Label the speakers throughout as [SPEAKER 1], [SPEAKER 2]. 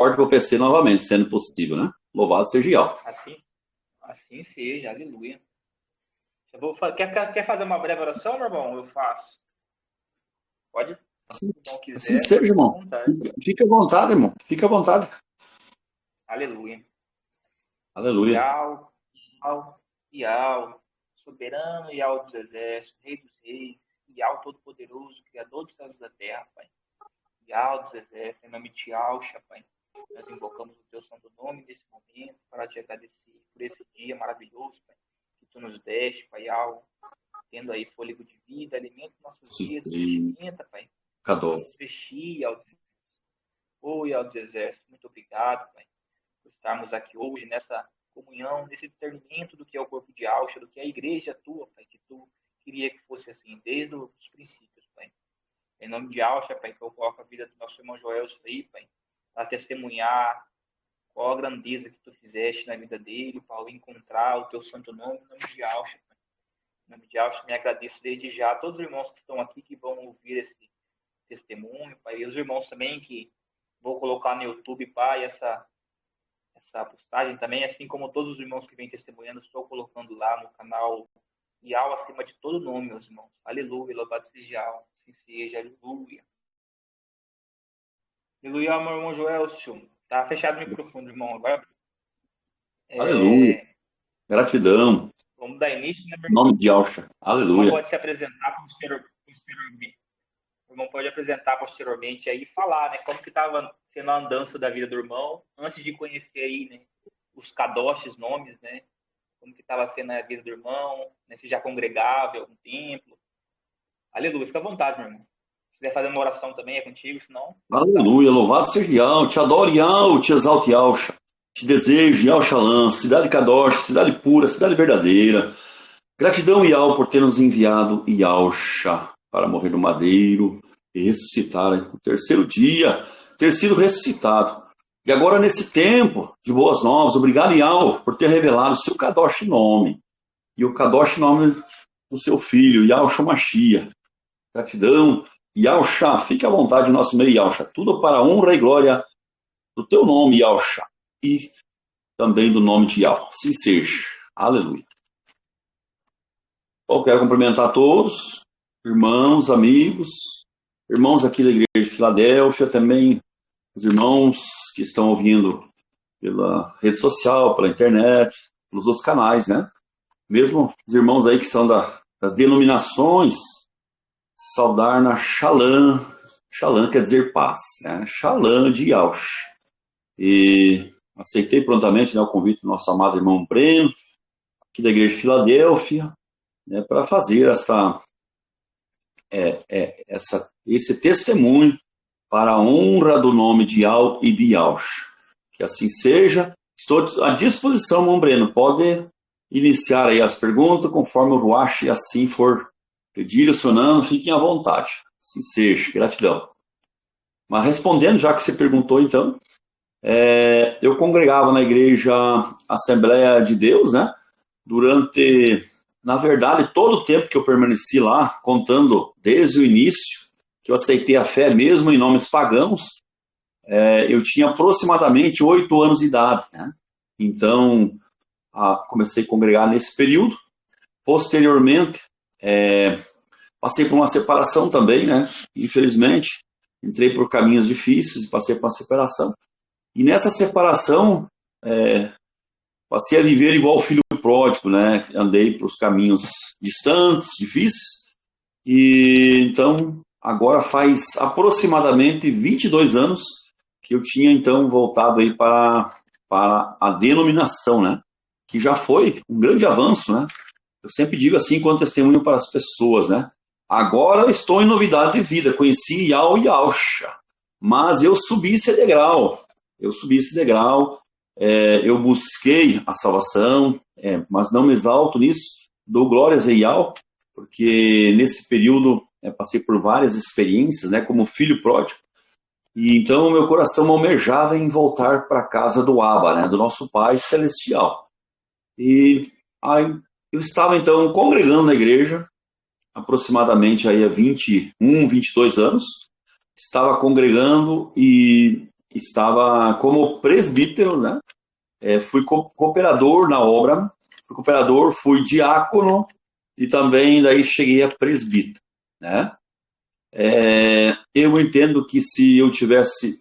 [SPEAKER 1] porta para o PC novamente, sendo possível, né? Louvado seja Yahweh.
[SPEAKER 2] Assim seja, aleluia. Quer fazer uma breve oração, meu irmão? Eu faço. Pode, se o irmão
[SPEAKER 1] Assim
[SPEAKER 2] quiser,
[SPEAKER 1] seja, irmão.
[SPEAKER 2] à vontade.
[SPEAKER 1] Fica à vontade, irmão. Fica à vontade.
[SPEAKER 2] Aleluia.
[SPEAKER 1] Aleluia.
[SPEAKER 2] Iau, soberano Iau dos exércitos, Rei dos reis, Iau todo-poderoso, Criador dos céus e da terra, Pai. Iau dos exércitos, em nome de Yahshua, Pai. Nós invocamos o teu santo nome nesse momento para te agradecer por esse dia maravilhoso, Pai, que tu nos deste, Pai, Iau, tendo aí fôlego de vida, alimenta nossos dias, vestimenta, Pai, para nos vestir, Iau dos exércitos. Iau dos exércitos, muito obrigado, Pai, por estarmos aqui hoje nessa comunhão, nesse discernimento do que é o corpo de Yahshua, do que é a igreja tua, Pai, que tu queria que fosse assim, desde os princípios, Pai. Em nome de Yahshua, Pai, que eu coloco a vida do nosso irmão Joel aí, Pai, para testemunhar qual a grandeza que tu fizeste na vida dele, para encontrar o teu santo nome, em nome de Yahshua, Pai. Em nome de Yahshua, me agradeço desde já a todos os irmãos que estão aqui, que vão ouvir esse testemunho, Pai, e os irmãos também que vou colocar no YouTube, Pai, essa postagem também, assim como todos os irmãos que vêm testemunhando, estou colocando lá no canal Iau acima de todo nome, meus irmãos. Aleluia, louvado seja Iau, assim seja, aleluia. Aleluia, meu irmão Joelcio. Tá fechado o microfone, irmão. Agora,
[SPEAKER 1] Aleluia. Gratidão.
[SPEAKER 2] Vamos dar início, né,
[SPEAKER 1] Em nome de Yahshua.
[SPEAKER 2] O irmão
[SPEAKER 1] Aleluia.
[SPEAKER 2] pode se apresentar posteriormente. O irmão pode apresentar posteriormente aí e falar, né, como que estava sendo a andança da vida do irmão, antes de conhecer aí, né, os kadoshs, nomes, né, como que estava sendo a vida do irmão, né, se já congregava em algum templo. Aleluia, fica à vontade, meu irmão. Se quiser fazer uma oração também, é contigo, senão...
[SPEAKER 1] Aleluia, louvado seja Yahweh, te adoro Yahweh, te exalto Yahshua, te desejo Yahweh Shalom, cidade Kadosh, cidade pura, cidade verdadeira. Gratidão Yahweh por ter nos enviado Yahshua para morrer no madeiro e ressuscitar no terceiro dia, ter sido ressuscitado. E agora nesse tempo de boas novas, obrigado Yahweh por ter revelado o seu Kadosh nome e o Kadosh nome do seu filho, Yahshua Mashiach. Gratidão, Yahshua, fique à vontade no nosso meio, Yahshua. Tudo para a honra e glória do teu nome, Yahshua, e também do nome de Yahweh. Assim seja. Aleluia. Bom, quero cumprimentar a todos, irmãos, amigos, irmãos aqui da Igreja de Filadélfia, também os irmãos que estão ouvindo pela rede social, pela internet, pelos outros canais, né? Mesmo os irmãos aí que são das denominações, saudar na Shalom. Shalom quer dizer paz, né? Shalom de Yahshua. E aceitei prontamente, né, o convite do nosso amado irmão Breno, aqui da Igreja de Filadélfia, né, para fazer esse testemunho para a honra do nome de Yahweh e de Yahshua. Que assim seja. Estou à disposição, irmão Breno. Pode iniciar aí as perguntas conforme o Ruach assim for direcionando, fiquem à vontade. Assim seja, gratidão. Mas respondendo, já que você perguntou, então, eu congregava na Igreja Assembleia de Deus, né? Durante, na verdade, todo o tempo que eu permaneci lá, contando desde o início, que eu aceitei a fé mesmo em nomes pagãos, eu tinha aproximadamente 8 anos de idade, né? Então, comecei a congregar nesse período. Posteriormente, passei por uma separação também, né? Infelizmente, entrei por caminhos difíceis e passei por uma separação. E nessa separação, passei a viver igual o filho pródigo, né? Andei para os caminhos distantes, difíceis. E então, agora faz aproximadamente 22 anos que eu tinha então voltado aí para a denominação, né? Que já foi um grande avanço, né? Eu sempre digo assim, quando testemunho para as pessoas, né? Agora eu estou em novidade de vida, conheci Yahweh e Yahshua, mas eu subi esse degrau, eu busquei a salvação, mas não me exalto nisso, dou glórias a Yahweh, porque nesse período passei por várias experiências, né, como filho pródigo, e então meu coração almejava em voltar para a casa do Abba, né, do nosso Pai Celestial. E aí eu estava então congregando na igreja, aproximadamente aí há 21, 22 anos, estava congregando e estava como presbítero, né? Fui cooperador na obra, fui cooperador, fui diácono e também daí cheguei a presbítero, né? Eu entendo que se eu tivesse,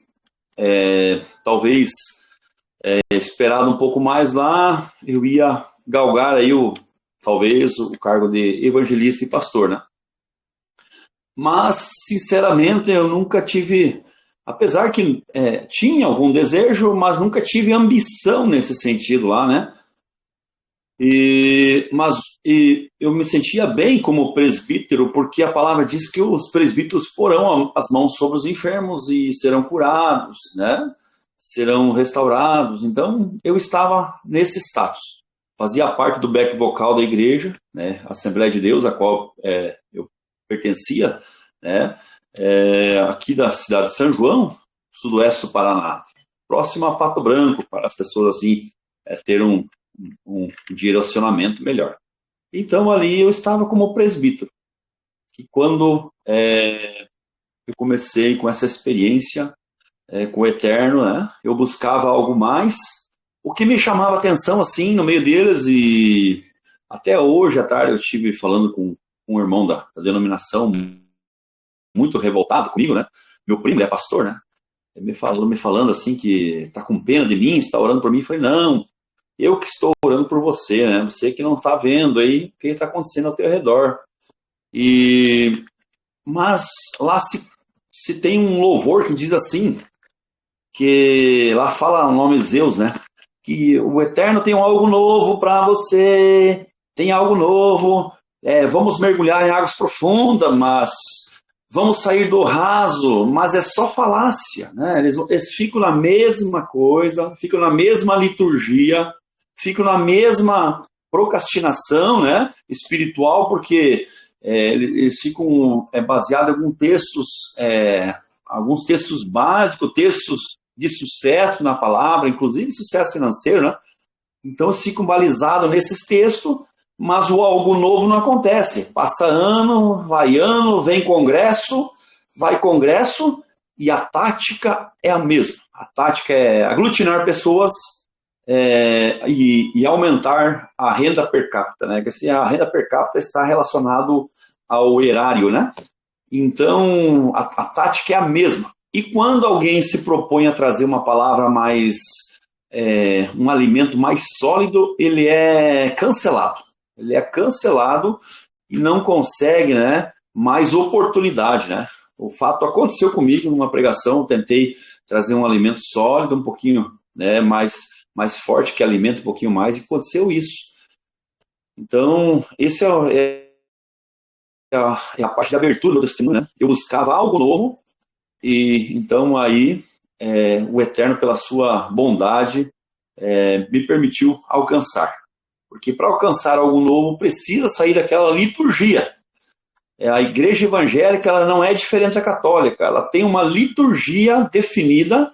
[SPEAKER 1] talvez, esperado um pouco mais lá, eu ia galgar aí talvez o cargo de evangelista e pastor, né? Mas, sinceramente, eu nunca tive, apesar que tinha algum desejo, mas nunca tive ambição nesse sentido lá, né? Mas eu me sentia bem como presbítero, porque a palavra diz que os presbíteros porão as mãos sobre os enfermos e serão curados, né? Serão restaurados. Então, eu estava nesse status. Fazia parte do back vocal da igreja, né? Assembleia de Deus, a qual eu pertencia, né? Aqui da cidade de São João, sudoeste do Paraná, próximo a Pato Branco, para as pessoas assim ter um direcionamento melhor. Então ali eu estava como presbítero. E quando eu comecei com essa experiência com o Eterno, né, eu buscava algo mais. O que me chamava atenção assim no meio deles, e até hoje à tarde eu estive falando com um irmão da denominação muito revoltado comigo, né? Meu primo, ele é pastor, né? Ele me falando assim que está com pena de mim, está orando por mim. Eu falei, não, eu que estou orando por você, né? Você que não está vendo aí o que está acontecendo ao teu redor. Mas lá se tem um louvor que diz assim, que lá fala o nome Zeus, né? Que o Eterno tem algo novo para você, tem algo novo. Vamos mergulhar em águas profundas, mas vamos sair do raso, mas é só falácia, né? Eles ficam na mesma coisa, ficam na mesma liturgia, ficam na mesma procrastinação, né, espiritual, porque eles ficam baseados em alguns textos básicos, textos de sucesso na palavra, inclusive sucesso financeiro, né? Então eles ficam balizados nesses textos, mas o algo novo não acontece. Passa ano, vem congresso, vai congresso, e a tática é a mesma. A tática é aglutinar pessoas e aumentar a renda per capita, né? Que assim, a renda per capita está relacionado ao erário, né? Então, a tática é a mesma. E quando alguém se propõe a trazer uma palavra mais, um alimento mais sólido, ele é cancelado. Ele é cancelado e não consegue, né, mais oportunidade, né? O fato aconteceu comigo numa pregação, eu tentei trazer um alimento sólido, um pouquinho, né, mais forte, que alimenta um pouquinho mais, e aconteceu isso. Então, esse é a parte da abertura do testemunho, né? Eu buscava algo novo, e então aí o Eterno, pela sua bondade, me permitiu alcançar. Porque para alcançar algo novo, precisa sair daquela liturgia. A igreja evangélica, ela não é diferente da católica, ela tem uma liturgia definida,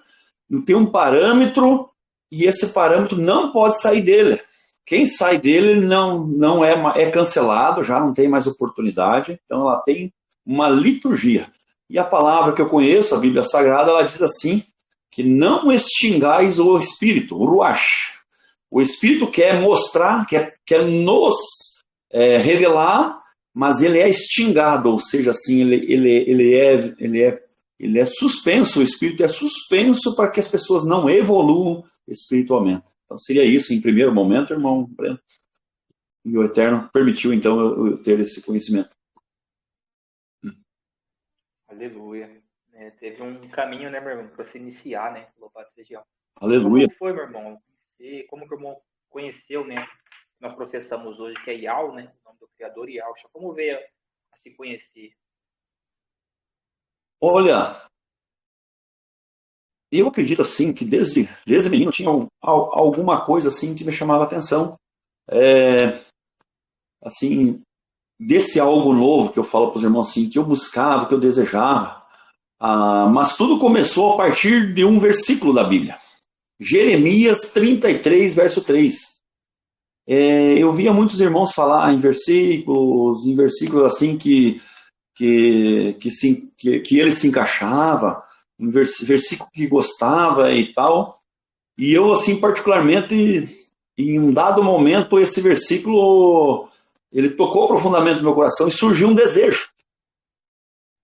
[SPEAKER 1] tem um parâmetro, e esse parâmetro não pode sair dele. Quem sai dele não é cancelado, já não tem mais oportunidade. Então ela tem uma liturgia. E a palavra que eu conheço, a Bíblia Sagrada, ela diz assim, que não extingais o Espírito, o Ruach. O Espírito quer mostrar, quer nos revelar, mas ele é extingado, ou seja, assim, ele é suspenso, o Espírito é suspenso para que as pessoas não evoluam espiritualmente. Então seria isso em primeiro momento, irmão Breno. E o Eterno permitiu, então, eu ter esse conhecimento.
[SPEAKER 2] Aleluia. Teve um caminho, né, meu irmão, para você iniciar, né? Louvado seja.
[SPEAKER 1] Aleluia.
[SPEAKER 2] Como foi, meu irmão? Como que o irmão conheceu, né? Nós processamos hoje, que é Yau, né? O nome do Criador, Yausha. Como veio a se conhecer?
[SPEAKER 1] Olha, eu acredito assim que desde menino tinha alguma coisa assim que me chamava a atenção. Assim, desse algo novo que eu falo para os irmãos assim, que eu buscava, que eu desejava. Mas tudo começou a partir de um versículo da Bíblia. Jeremias 33, verso 3. Eu via muitos irmãos falar em versículos assim que ele se encaixava, um versículo que gostava e tal. E eu, assim, particularmente, em um dado momento, esse versículo, ele tocou profundamente no meu coração e surgiu um desejo.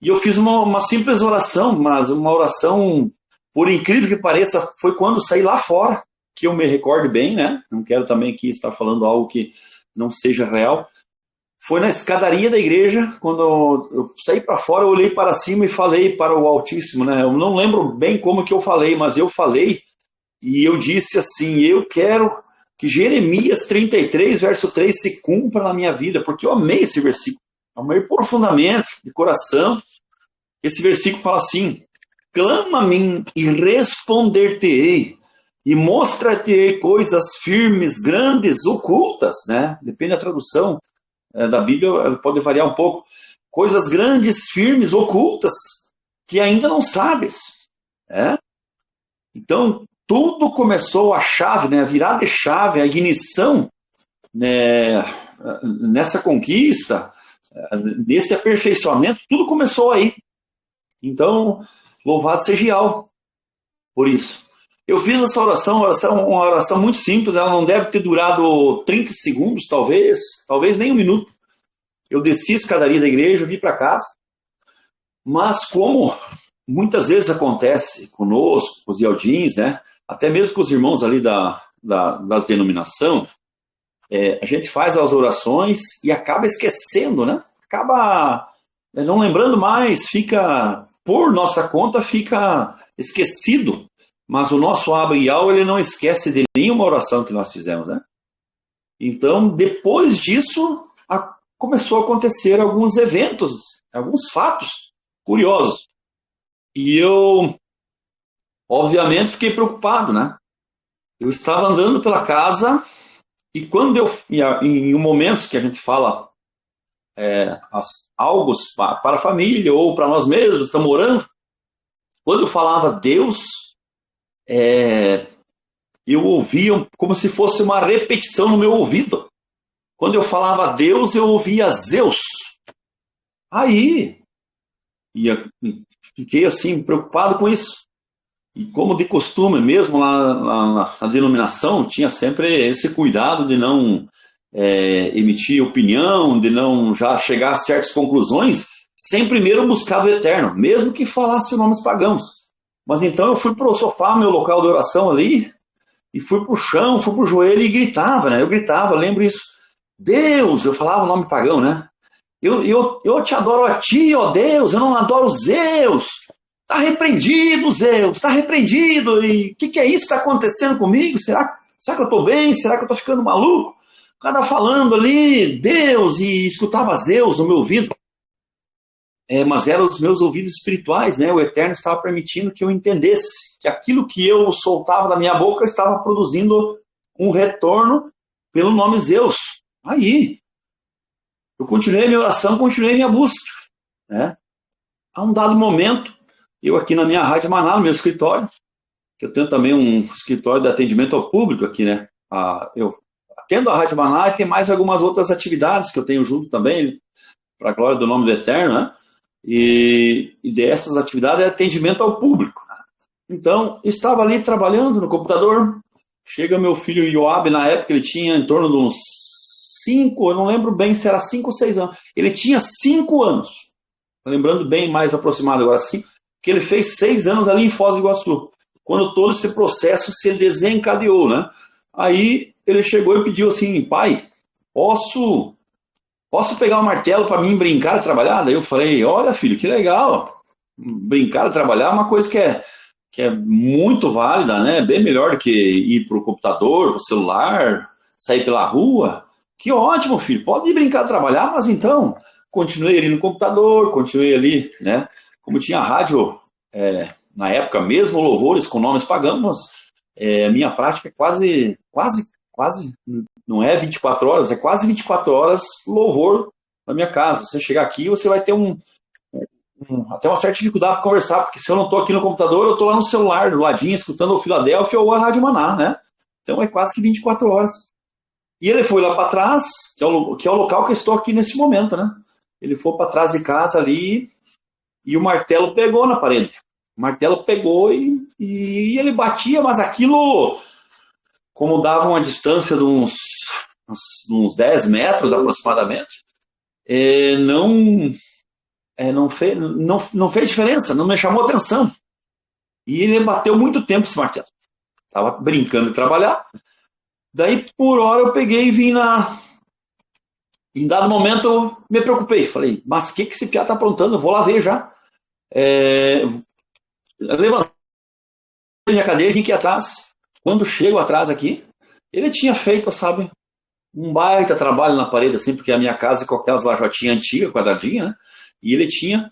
[SPEAKER 1] E eu fiz uma simples oração, mas uma oração, por incrível que pareça, foi quando saí lá fora, que eu me recorde bem, né? Não quero também aqui estar falando algo que não seja real. Foi na escadaria da igreja, quando eu saí para fora, eu olhei para cima e falei para o Altíssimo, né? Eu não lembro bem como que eu falei, mas eu falei e eu disse assim, eu quero que Jeremias 33, verso 3 se cumpra na minha vida, porque eu amei esse versículo, amei profundamente, de coração. Esse versículo fala assim, clama a mim e responder-te-ei, e mostra-te-ei coisas firmes, grandes, ocultas, né? Depende da tradução da Bíblia, pode variar um pouco. Coisas grandes, firmes, ocultas, que ainda não sabes. Né? Então, tudo começou, a chave, né? A virada de chave, a ignição, né? Nessa conquista, nesse aperfeiçoamento, tudo começou aí. Então, louvado seja Yahweh por isso. Eu fiz essa oração, uma oração muito simples, ela não deve ter durado 30 segundos, talvez nem um minuto. Eu desci a escadaria da igreja, vim para casa, mas como muitas vezes acontece conosco, com os Ialdins, né? Até mesmo com os irmãos ali das denominação, a gente faz as orações e acaba esquecendo, né? Acaba não lembrando mais, fica, por nossa conta, fica esquecido. Mas o nosso Abba Yahweh, ele não esquece de nenhuma oração que nós fizemos, né? Então, depois disso, começou a acontecer alguns eventos, alguns fatos curiosos. E eu, obviamente, fiquei preocupado, né? Eu estava andando pela casa e quando em momentos que a gente fala algo para a família ou para nós mesmos, estamos orando, quando eu falava Deus, eu ouvia como se fosse uma repetição no meu ouvido. Quando eu falava Deus, eu ouvia Zeus. Aí, fiquei assim, preocupado com isso. E como de costume, mesmo lá na denominação, tinha sempre esse cuidado de não emitir opinião, de não já chegar a certas conclusões, sem primeiro buscar o eterno, mesmo que falasse nomes pagãos. Mas então eu fui para o sofá, meu local de oração ali, e fui para o chão, fui para o joelho e gritava, né? Eu gritava, lembro isso. Deus, eu falava o nome pagão, né? Eu te adoro a ti, ó Deus, eu não adoro Zeus. Está repreendido, Zeus, está repreendido. E o que é isso que está acontecendo comigo? Será que eu estou bem? Será que eu estou ficando maluco? O cara falando ali, Deus, e escutava Zeus no meu ouvido. Mas eram os meus ouvidos espirituais, né? O Eterno estava permitindo que eu entendesse que aquilo que eu soltava da minha boca estava produzindo um retorno pelo nome Zeus. Aí, eu continuei a minha oração, continuei a minha busca. Né? A um dado momento, eu aqui na minha Rádio Maná, no meu escritório, que eu tenho também um escritório de atendimento ao público aqui, né? Eu atendo a Rádio Maná e tem mais algumas outras atividades que eu tenho junto também, para a glória do nome do Eterno, né? E dessas atividades é atendimento ao público. Então, eu estava ali trabalhando no computador, chega meu filho Yoab, na época ele tinha em torno de uns 5, eu não lembro bem se era 5 ou 6 anos. Ele tinha 5 anos, lembrando bem mais aproximado agora, 5, que ele fez 6 anos ali em Foz do Iguaçu, quando todo esse processo se desencadeou, né? Aí ele chegou e pediu assim, pai, posso pegar um martelo para mim brincar e trabalhar? Daí eu falei, olha filho, que legal, brincar e trabalhar é uma coisa que é muito válida, né? Bem melhor do que ir para o computador, para o celular, sair pela rua. Que ótimo, filho, pode ir brincar e trabalhar, mas então, continuei ali no computador, continuei ali, né? Como tinha rádio, na época mesmo, louvores com nomes pagãos, a minha prática é quase, não é 24 horas, é quase 24 horas louvor na minha casa. Você chegar aqui, você vai ter até uma certa dificuldade para conversar, porque se eu não estou aqui no computador, eu estou lá no celular, do ladinho, escutando o Filadélfia ou a Rádio Maná, né? Então é quase que 24 horas. E ele foi lá para trás, que é o local que eu estou aqui nesse momento, né? Ele foi para trás de casa ali e o martelo pegou na parede. O martelo pegou e ele batia, mas aquilo, como dava uma distância de uns 10 metros aproximadamente, não fez diferença, não me chamou atenção. E ele bateu muito tempo esse martelo. Estava brincando de trabalhar. Daí, por hora, eu peguei e vim Em dado momento, eu me preocupei. Falei, mas o que esse piá está aprontando? Eu vou lá ver já. Levantei minha cadeira e vim aqui atrás. Quando chego atrás aqui, ele tinha feito, sabe, um baita trabalho na parede, assim, porque a minha casa com aquelas lajotinhas antigas, quadradinha, né? E ele tinha,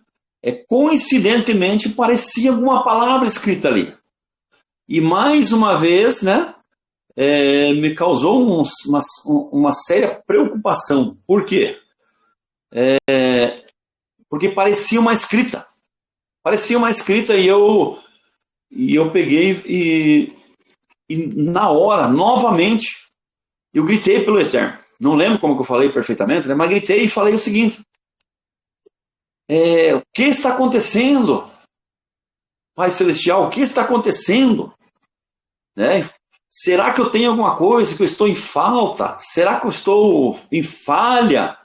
[SPEAKER 1] coincidentemente, parecia alguma palavra escrita ali. E mais uma vez, né, me causou uma séria preocupação. Por quê? Porque parecia uma escrita. Parecia uma escrita e eu peguei e na hora, novamente, eu gritei pelo Eterno. Não lembro como que eu falei perfeitamente, né, mas gritei e falei o seguinte: o que está acontecendo? Pai Celestial, o que está acontecendo? Né? Será que eu tenho alguma coisa, que eu estou em falta? Será que eu estou em falha?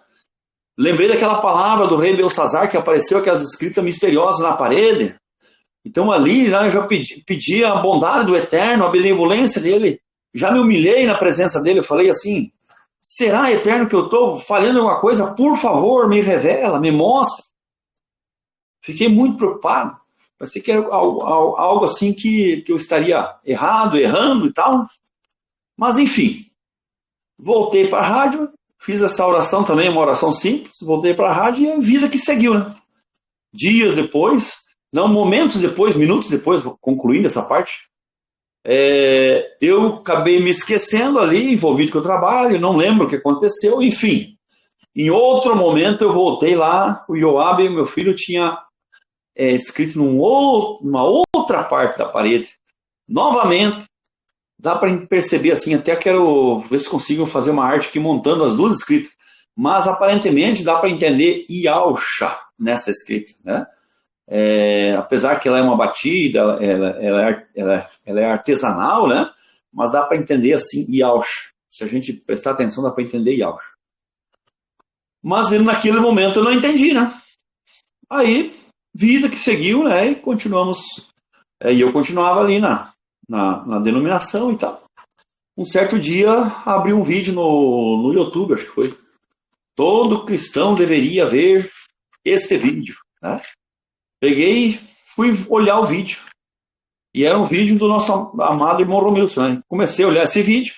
[SPEAKER 1] Lembrei daquela palavra do rei Belsazar que apareceu, aquelas escritas misteriosas na parede. Então ali, né, eu já pedi a bondade do Eterno, a benevolência dele. Já me humilhei na presença dele. Eu falei assim: será, Eterno, que eu estou falhando em alguma coisa? Por favor, me revela, me mostra. Fiquei muito preocupado. Parecia que era algo assim que eu estaria errando e tal. Mas enfim, voltei para a rádio, fiz essa oração também, uma oração simples, voltei para a rádio e a vida que seguiu, né? Dias depois, não, momentos depois, minutos depois, concluindo essa parte, eu acabei me esquecendo ali, envolvido com o trabalho, não lembro o que aconteceu, enfim. Em outro momento eu voltei lá, o Joabe, meu filho, tinha escrito numa outra parte da parede. Novamente, dá para perceber assim, até quero ver se consigo fazer uma arte aqui montando as duas escritas, mas aparentemente dá para entender Yausha nessa escrita, né? Apesar que ela é uma batida, ela é artesanal, né? Mas dá para entender assim Yausha. Se a gente prestar atenção, dá para entender Yausha. Mas naquele momento eu não entendi, né? Aí, vida que seguiu, né? E continuamos. E eu continuava ali na denominação e tal. Um certo dia, abri um vídeo no YouTube, acho que foi. Todo cristão deveria ver este vídeo, né? Peguei, fui olhar o vídeo. E era um vídeo do nosso amado irmão Romilson, né? Comecei a olhar esse vídeo.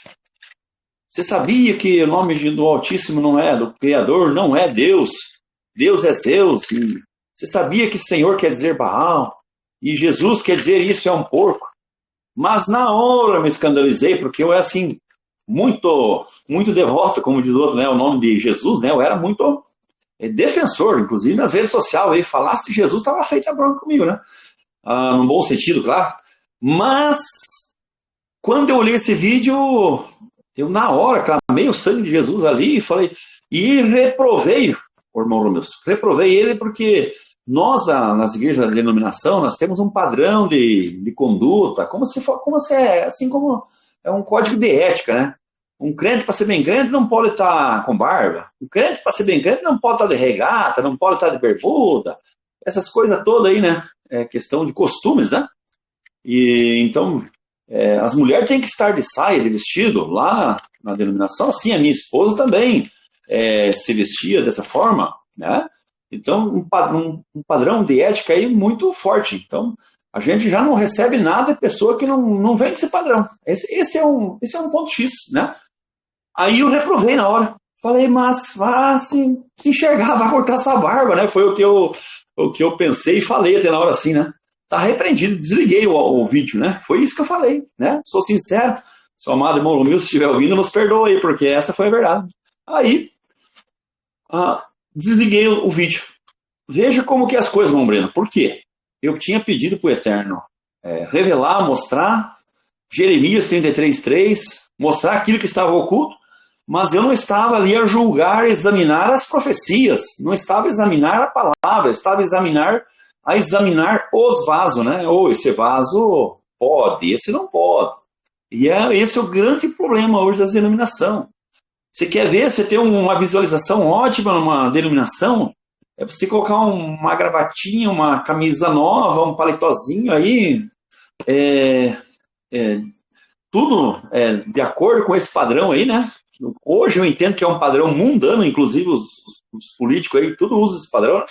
[SPEAKER 1] Você sabia que o nome do Altíssimo não é do Criador, não é Deus. Deus é Zeus. E você sabia que Senhor quer dizer Baal. E Jesus quer dizer isso é um porco. Mas na hora eu me escandalizei, porque eu era assim, muito, muito devoto, como diz o outro, né? O nome de Jesus, né? Eu era muito defensor, inclusive nas redes sociais. Aí falasse de Jesus, estava feita a bronca comigo, né? Num bom sentido, claro. Mas quando eu olhei esse vídeo, eu na hora clamei o sangue de Jesus ali e falei, e reprovei o irmão Romeu. Reprovei ele porque nós, nas igrejas da denominação, nós temos um padrão de conduta, como se assim como é um código de ética, né? Um crente, para ser bem crente, não pode estar com barba. Um crente, para ser bem crente, não pode estar de regata, não pode estar de bermuda. Essas coisas todas aí, né? É questão de costumes, né? E então, as mulheres têm que estar de saia, de vestido, lá na denominação. Assim, a minha esposa também se vestia dessa forma, né? Então, um padrão de ética aí muito forte. Então, a gente já não recebe nada de pessoa que não vem desse padrão. Esse é um ponto X, né? Aí eu reprovei na hora. Falei, mas se enxergar, vai cortar essa barba, né? Foi o que eu pensei e falei até na hora assim, né? Tá repreendido, desliguei o vídeo, né? Foi isso que eu falei, né? Sou sincero. Se o amado irmão Romilson estiver ouvindo, nos perdoa aí, porque essa foi a verdade. Aí, desliguei o vídeo. Veja como que as coisas vão, Breno. Por quê? Eu tinha pedido para o Eterno revelar, mostrar Jeremias 33:3, mostrar aquilo que estava oculto, mas eu não estava ali a julgar, examinar as profecias, não estava a examinar a palavra, estava a examinar a examinar os vasos, né? Ou esse vaso pode, esse não pode. E esse é o grande problema hoje das denominações. Você quer ver, você tem uma visualização ótima numa denominação, é você colocar uma gravatinha, uma camisa nova, um paletózinho aí, tudo de acordo com esse padrão aí, né? Hoje eu entendo que é um padrão mundano, inclusive os políticos aí, tudo usa esse padrão.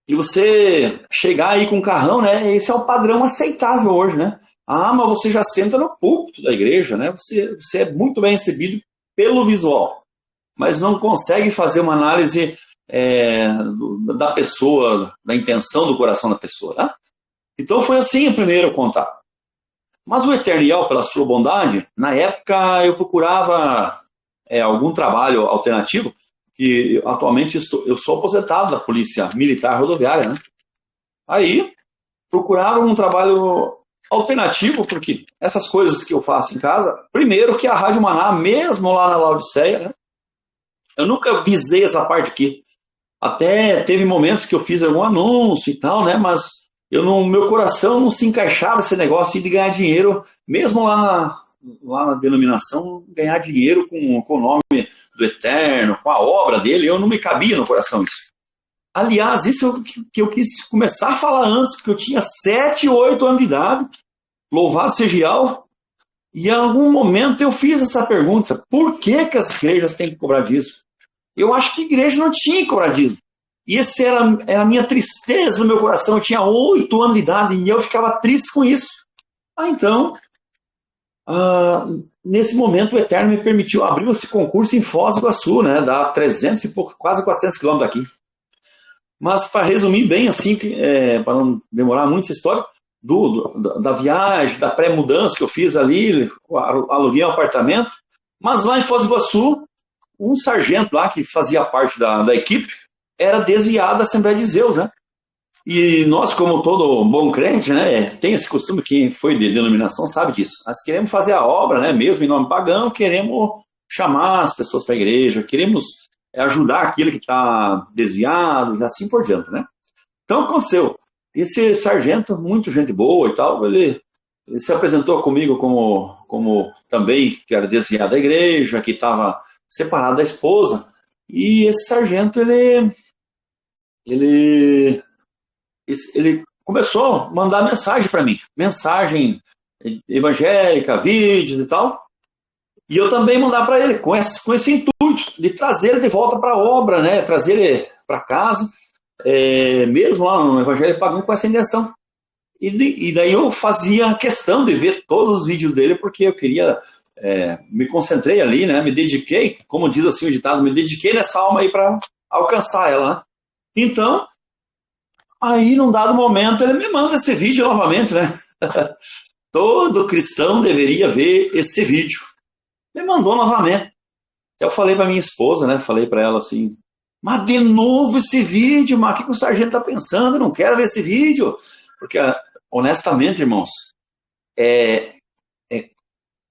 [SPEAKER 1] E você chegar aí com um carrão, né? Esse é o padrão aceitável hoje, né? Ah, mas você já senta no púlpito da igreja, né? Você é muito bem recebido pelo visual, mas não consegue fazer uma análise da pessoa, da intenção do coração da pessoa, né? Então foi assim o primeiro contato. Mas o Eterniel, pela sua bondade, na época eu procurava algum trabalho alternativo, que atualmente eu sou aposentado da Polícia Militar Rodoviária, né? Aí procurava um trabalho alternativo, porque essas coisas que eu faço em casa, primeiro que a Rádio Maná, mesmo lá na Laodiceia, né? Eu nunca visei essa parte aqui. Até teve momentos que eu fiz algum anúncio e tal, né? Mas meu coração não se encaixava esse negócio de ganhar dinheiro, mesmo lá na denominação, ganhar dinheiro com o nome do Eterno, com a obra dele, eu não me cabia no coração isso. Aliás, isso que eu quis começar a falar antes, porque eu tinha 7, 8 anos de idade, louvado seja Yahweh, e em algum momento eu fiz essa pergunta, por que as igrejas têm que cobrar disso? Eu acho que a igreja não tinha que cobrar disso. E essa era a minha tristeza no meu coração. Eu tinha 8 anos de idade e eu ficava triste com isso. Então, nesse momento, o Eterno me permitiu abrir esse concurso em Foz do Iguaçu, né? Dá 300 e pouco, quase 400 quilômetros daqui. Mas, para resumir bem, assim, para não demorar muito essa história, da viagem, da pré-mudança que eu fiz ali, aluguei um apartamento. Mas lá em Foz do Iguaçu, um sargento lá que fazia parte da equipe era desviado da Assembleia de Zeus, né? E nós, como todo bom crente, né, tem esse costume, quem foi de denominação sabe disso. Nós queremos fazer a obra, né, mesmo em nome pagão, queremos chamar as pessoas para a igreja, queremos ajudar aquele que está desviado e assim por diante, né? Então, aconteceu. Esse sargento, muito gente boa e tal, ele se apresentou comigo como também que era desviado da igreja, que estava separado da esposa. E esse sargento, ele começou a mandar mensagem para mim, mensagem evangélica, vídeos e tal, e eu também mandar para ele, com esse intuito de trazer ele de volta para a obra, né, trazer ele para casa, mesmo lá no Evangelho Pagão, com essa intenção. E daí eu fazia questão de ver todos os vídeos dele, porque eu queria, me concentrei ali, né, me dediquei, como diz assim o ditado, me dediquei nessa alma aí para alcançar ela, né? Então, aí, num dado momento, ele me manda esse vídeo novamente, né? Todo cristão deveria ver esse vídeo. Me mandou novamente. Até eu falei para minha esposa, né? Falei para ela assim, mas de novo esse vídeo, mas o que o sargento tá pensando? Eu não quero ver esse vídeo. Porque, honestamente, irmãos,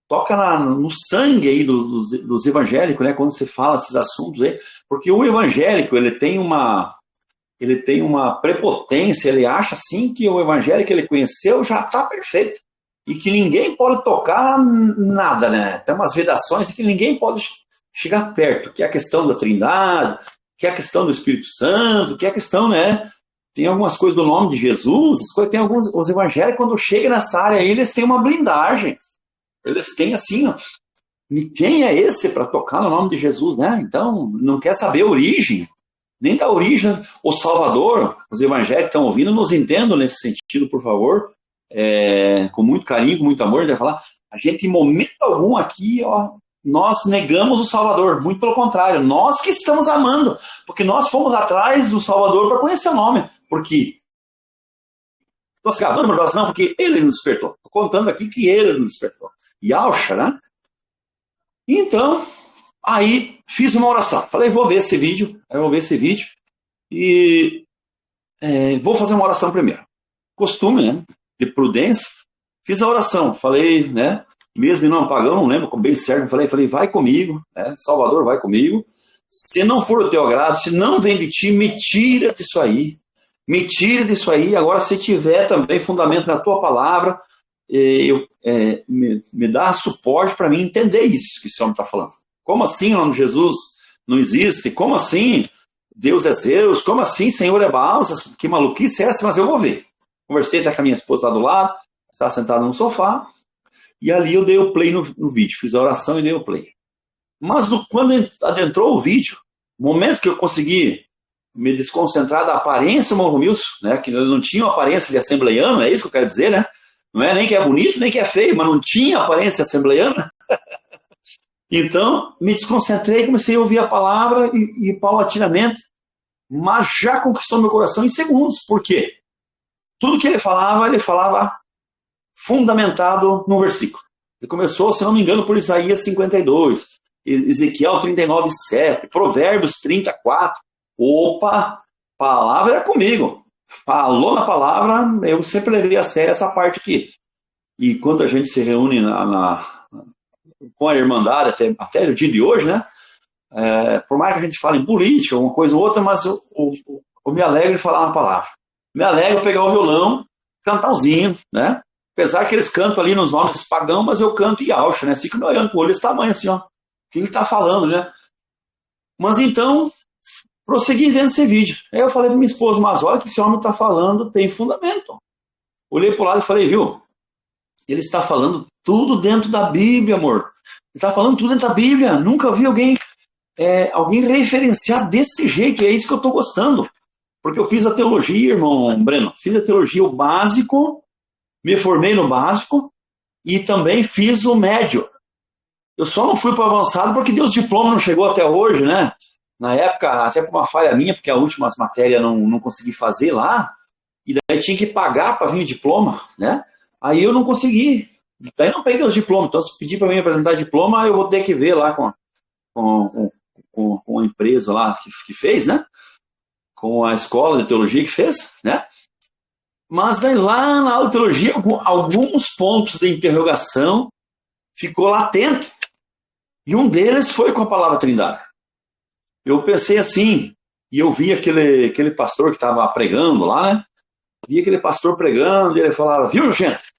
[SPEAKER 1] toca no sangue aí dos evangélicos, né? Quando você fala esses assuntos aí. Porque o evangélico, ele tem uma prepotência, ele acha assim que o evangelho que ele conheceu já está perfeito e que ninguém pode tocar nada, né? Tem umas vedações que ninguém pode chegar perto, que é a questão da Trindade, que é a questão do Espírito Santo, que é a questão, né? Tem algumas coisas do nome de Jesus, tem os evangélicos, quando chega nessa área aí, eles têm uma blindagem. Eles têm assim, ó, quem é esse para tocar no nome de Jesus, né? Então, não quer saber a origem, nem da origem, o Salvador. Os evangélicos que estão ouvindo, nos entendam nesse sentido, por favor, com muito carinho, com muito amor, deve falar, a gente em momento algum aqui, ó, nós negamos o Salvador, muito pelo contrário, nós que estamos amando, porque nós fomos atrás do Salvador para conhecer o nome, porque nós gravando uma oração, porque ele nos despertou, estou contando aqui que ele nos despertou, Yahshua, né? Então, aí fiz uma oração. Falei, vou ver esse vídeo e vou fazer uma oração primeiro. Costume, né? De prudência. Fiz a oração. Falei, né? Mesmo em nome pagão, não lembro bem certo. Falei, vai comigo, né? Salvador, vai comigo. Se não for o teu agrado, se não vem de ti, me tira disso aí. me tire disso aí, agora se tiver também fundamento na tua palavra, me dá suporte para mim entender isso que esse homem está falando. Como assim o nome de Jesus não existe? Como assim Deus é Zeus? Como assim Senhor é Baal? Que maluquice é essa? Mas eu vou ver. Conversei até com a minha esposa lá do lado, estava sentada no sofá, e ali eu dei o play no vídeo, fiz a oração e dei o play. Mas quando adentrou o vídeo, momentos que eu consegui me desconcentrar da aparência do Romilson, né, que ele não tinha uma aparência de assembleiano, é isso que eu quero dizer, né? Não é nem que é bonito, nem que é feio, mas não tinha aparência assembleiana. Então, me desconcentrei, comecei a ouvir a palavra e paulatinamente, mas já conquistou meu coração em segundos. Por quê? Tudo que ele falava fundamentado no versículo. Ele começou, se não me engano, por Isaías 52, Ezequiel 39, 7, Provérbios 34. Opa, palavra era comigo. Falou na palavra, eu sempre levei a sério essa parte aqui. E quando a gente se reúne com a Irmandade, até o dia de hoje, né? Por mais que a gente fale em política, uma coisa ou outra, mas eu me alegro de falar na palavra. Me alegro de pegar o violão, cantar os hinos, né? Apesar que eles cantam ali nos nomes pagãos, mas eu canto em Yaucha, né? Fico me olhando com o olho desse tamanho assim, ó. O que ele está falando, né? Mas então, prossegui vendo esse vídeo. Aí eu falei para minha esposa, mas olha que esse homem está falando, tem fundamento. Olhei para o lado e falei, viu? Ele está falando tudo dentro da Bíblia, amor. Ele está falando tudo dentro da Bíblia. Nunca vi alguém referenciar desse jeito. E é isso que eu estou gostando. Porque eu fiz a teologia, irmão Breno. Fiz a teologia o básico, me formei no básico e também fiz o médio. Eu só não fui para o avançado porque Deus diploma não chegou até hoje, né? Na época, até por uma falha minha, porque as últimas matérias não consegui fazer lá, e daí tinha que pagar para vir o diploma, né? Aí eu não consegui. Daí não peguei os diplomas. Então, se pedir para mim apresentar diploma, eu vou ter que ver lá com a empresa lá que fez, né? Com a escola de teologia que fez, né? Mas daí lá na aula de teologia, alguns pontos de interrogação ficou latente. E um deles foi com a palavra Trindade. Eu pensei assim, e eu vi aquele pastor que estava pregando lá, né? Vi aquele pastor pregando, e ele falava, viu, gente?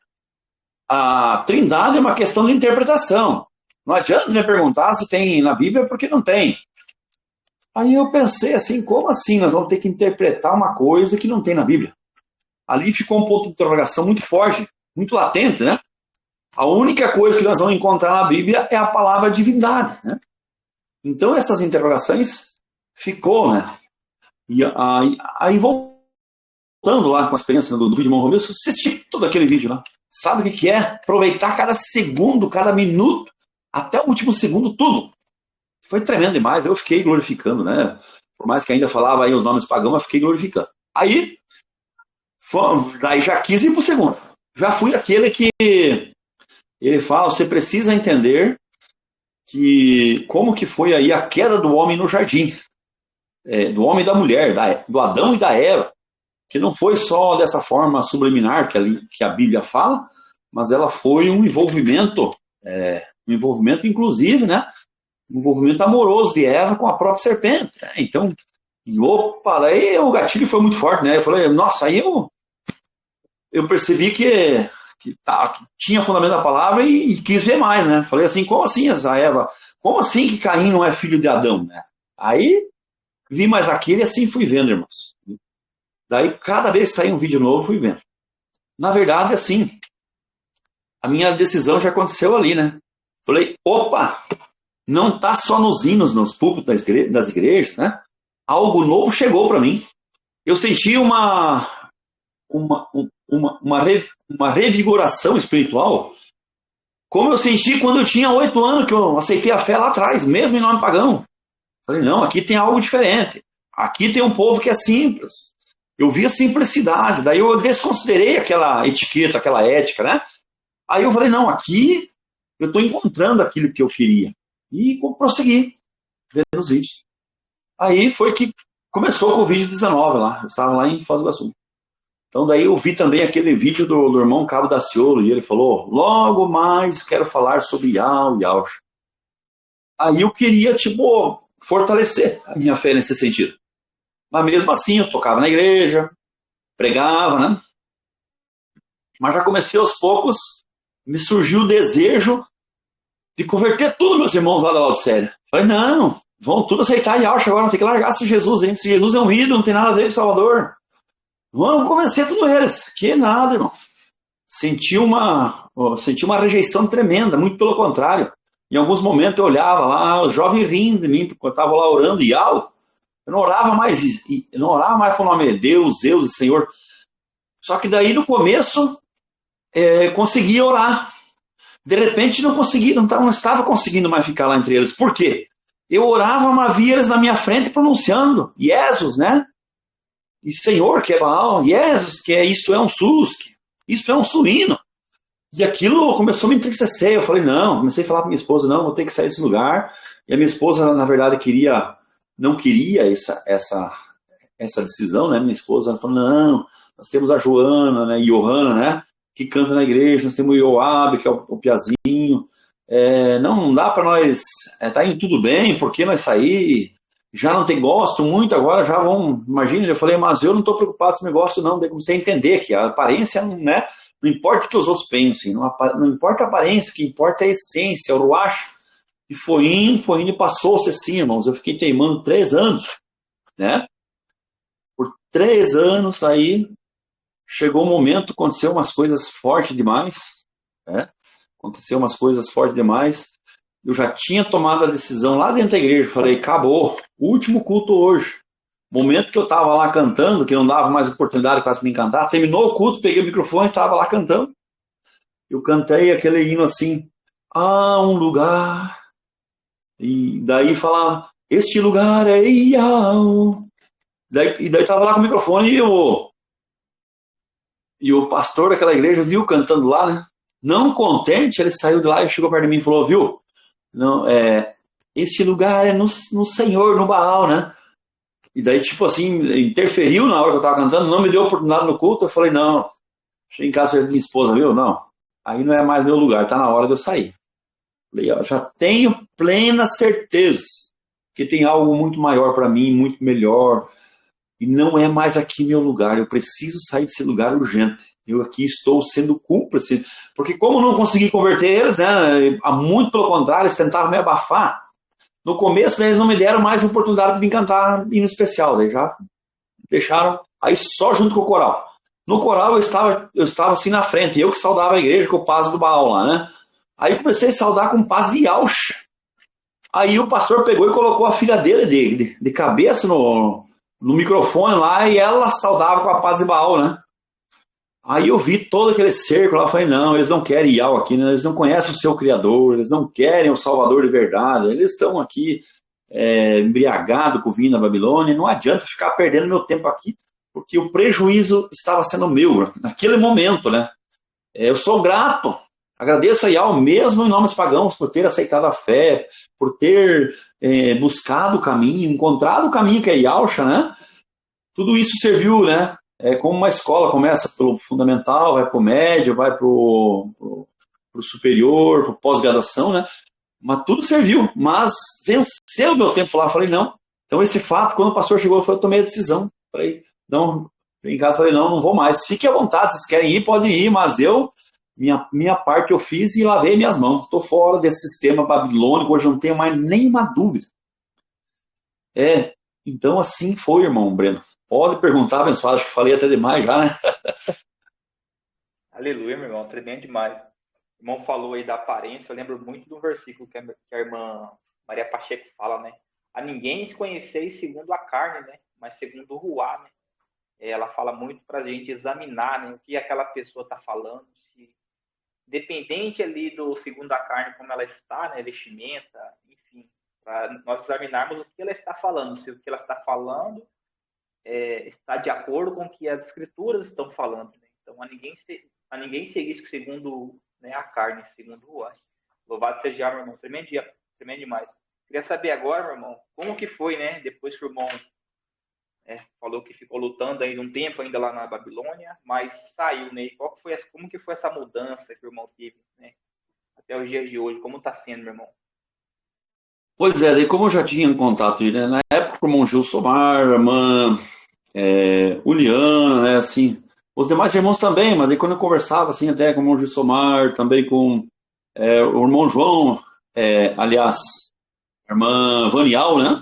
[SPEAKER 1] A Trindade é uma questão de interpretação. Não adianta me perguntar se tem na Bíblia, porque não tem. Aí eu pensei assim, como assim nós vamos ter que interpretar uma coisa que não tem na Bíblia? Ali ficou um ponto de interrogação muito forte, muito latente, né? A única coisa que nós vamos encontrar na Bíblia é a palavra divindade, né? Então essas interrogações ficou, né? E aí voltando lá com a experiência do vídeo Irmão Romilson, assisti todo aquele vídeo lá. Sabe o que é? Aproveitar cada segundo, cada minuto, até o último segundo, tudo. Foi tremendo demais, eu fiquei glorificando, né? Por mais que ainda falava aí os nomes pagãos, eu fiquei glorificando. Aí já quis ir pro segundo. Já fui aquele que ele fala, você precisa entender que como que foi aí a queda do homem no jardim, do homem e da mulher, do Adão e da Eva, que não foi só dessa forma subliminar que a Bíblia fala, mas ela foi um envolvimento inclusive, né? Um envolvimento amoroso de Eva com a própria serpente. Né? Então, opa, aí o gatilho foi muito forte, né? Eu falei, nossa, aí eu percebi que tinha fundamento da palavra e quis ver mais, né? Falei assim, como assim essa Eva? Como assim que Caim não é filho de Adão, né? Aí vi mais aquele e assim fui vendo, irmãos. Daí, cada vez que saía um vídeo novo, fui vendo. Na verdade, assim, a minha decisão já aconteceu ali, né? Falei, opa, não está só nos hinos, nos púlpitos das igrejas, né? Algo novo chegou para mim. Eu senti uma revigoração espiritual, como eu senti quando eu tinha 8 anos, que eu aceitei a fé lá atrás, mesmo em nome pagão. Falei, não, aqui tem algo diferente. Aqui tem um povo que é simples. Eu vi a simplicidade, daí eu desconsiderei aquela etiqueta, aquela ética, né? Aí eu falei, não, aqui eu estou encontrando aquilo que eu queria. E prossegui, vendo os vídeos. Aí foi que começou com o vídeo 19 lá, eu estava lá em Foz do Iguaçu. Então daí eu vi também aquele vídeo do irmão Cabo Daciolo, e ele falou, logo mais quero falar sobre Yau e Yaucha. Aí eu queria, fortalecer a minha fé nesse sentido. Mas mesmo assim, eu tocava na igreja, pregava, né? Mas já comecei aos poucos, me surgiu o desejo de converter todos meus irmãos lá da Laodiceia. Falei, não, vão tudo aceitar Yahshua agora, não tem que largar esse Jesus, hein? Esse Jesus é um ídolo, não tem nada a ver com o Salvador. Vamos convencer todos eles. Que nada, irmão. Senti uma rejeição tremenda, muito pelo contrário. Em alguns momentos eu olhava lá, o jovem rindo de mim, porque eu estava lá orando, e eu não orava mais com o nome de Deus, Zeus e Senhor. Só que daí no começo consegui orar. De repente não consegui, não estava conseguindo mais ficar lá entre eles. Por quê? Eu orava, mas via eles na minha frente pronunciando Jesus, né? E Senhor, que é Baal, Jesus, que é isto é um sus, isto é um suíno. E aquilo começou a me entristecer. Eu falei, não, comecei a falar para minha esposa, não, vou ter que sair desse lugar. E a minha esposa, na verdade, não queria essa decisão, né? Minha esposa falou, não, nós temos a Joana, né, Johanna, né, que canta na igreja, nós temos o Ioabe, que é o Piazinho. Não dá para nós, tá indo tudo bem, por que nós sair? Já não tem gosto muito, agora já vão, imagina, eu falei, mas eu não estou preocupado se me gosto não, daí comecei a entender que a aparência, né, não importa o que os outros pensem, não importa a aparência, o que importa é a essência, o ruach. E foi indo e passou-se assim, irmãos, eu fiquei teimando 3 anos, né, por 3 anos aí, chegou um momento, aconteceu umas coisas fortes demais, né, eu já tinha tomado a decisão lá dentro da igreja, falei, acabou, último culto hoje. Momento que eu estava lá cantando, que não dava mais oportunidade quase para me cantar, terminou o culto, peguei o microfone e estava lá cantando. Eu cantei aquele hino assim, há um lugar, e daí falava, este lugar é Iau. E daí estava lá com o microfone e o pastor daquela igreja viu cantando lá, né? Não contente, ele saiu de lá e chegou perto de mim e falou, viu, não, este lugar é no Senhor, no Baal, né? E daí, tipo assim, interferiu na hora que eu tava cantando, não me deu oportunidade no culto, eu falei, não, cheguei em casa e minha esposa, viu? Não, aí não é mais meu lugar, tá na hora de eu sair. Falei, eu já tenho plena certeza que tem algo muito maior para mim, muito melhor, e não é mais aqui meu lugar, eu preciso sair desse lugar urgente. Eu aqui estou sendo cúmplice, porque como não consegui converter eles, né, muito pelo contrário, eles tentavam me abafar. No começo, eles não me deram mais oportunidade de me cantar hino especial, daí já deixaram, aí só junto com o coral. No coral eu estava assim na frente, eu que saudava a igreja com o paz do Baal lá, né? Aí comecei a saudar com paz de Yaush. Aí o pastor pegou e colocou a filha dele de cabeça no microfone lá e ela saudava com a paz de Baal, né? Aí eu vi todo aquele cerco lá, falei, não, eles não querem Yau aqui, né? Eles não conhecem o seu Criador, eles não querem o Salvador de verdade, eles estão aqui embriagados com o vinho da Babilônia, não adianta ficar perdendo meu tempo aqui, porque o prejuízo estava sendo meu, naquele momento, né? Eu sou grato, agradeço a Yau mesmo em nome dos pagãos, por ter aceitado a fé, por ter buscado o caminho, encontrado o caminho que é Yausha, né? Tudo isso serviu, né? Como uma escola, começa pelo fundamental, vai para o médio, vai para o superior, para pós-graduação, né? Mas tudo serviu. Mas venceu o meu tempo lá, falei, não. Então esse fato, quando o pastor chegou, eu tomei a decisão. Falei, não, em casa, falei, não vou mais. Fique à vontade, vocês querem ir, podem ir, mas minha parte eu fiz e lavei minhas mãos. Estou fora desse sistema babilônico, hoje não tenho mais nenhuma dúvida. Então assim foi, irmão Breno. Pode perguntar, abençoado, acho que falei até demais já, né?
[SPEAKER 2] Aleluia, meu irmão, tremendo demais. O irmão falou aí da aparência, eu lembro muito do versículo que a irmã Maria Pacheco fala, né? A ninguém se conheceis segundo a carne, né? Mas segundo o ruá, né? Ela fala muito para a gente examinar, né? O que aquela pessoa está falando, se dependente ali do segundo a carne, como ela está, né? Vestimenta, enfim, para nós examinarmos o que ela está falando, se o que ela está falando está de acordo com o que as escrituras estão falando. Né? Então, a ninguém seguir segundo, né, a carne, segundo o ruach. Louvado seja, meu irmão. Tremendo demais. Queria saber agora, meu irmão, como que foi, né? Depois que o irmão falou que ficou lutando ainda um tempo ainda lá na Babilônia, mas saiu, né? Como que foi essa mudança que o irmão teve, né? Até os dias de hoje, como está sendo, meu irmão?
[SPEAKER 1] Pois daí como eu já tinha um contato, né, na época com o irmão Gil Somar, a irmã Uliana, né, assim, os demais irmãos também, mas aí quando eu conversava, assim, até com o irmão Gilsomar, também com o irmão João, aliás, a irmã Vanial, né,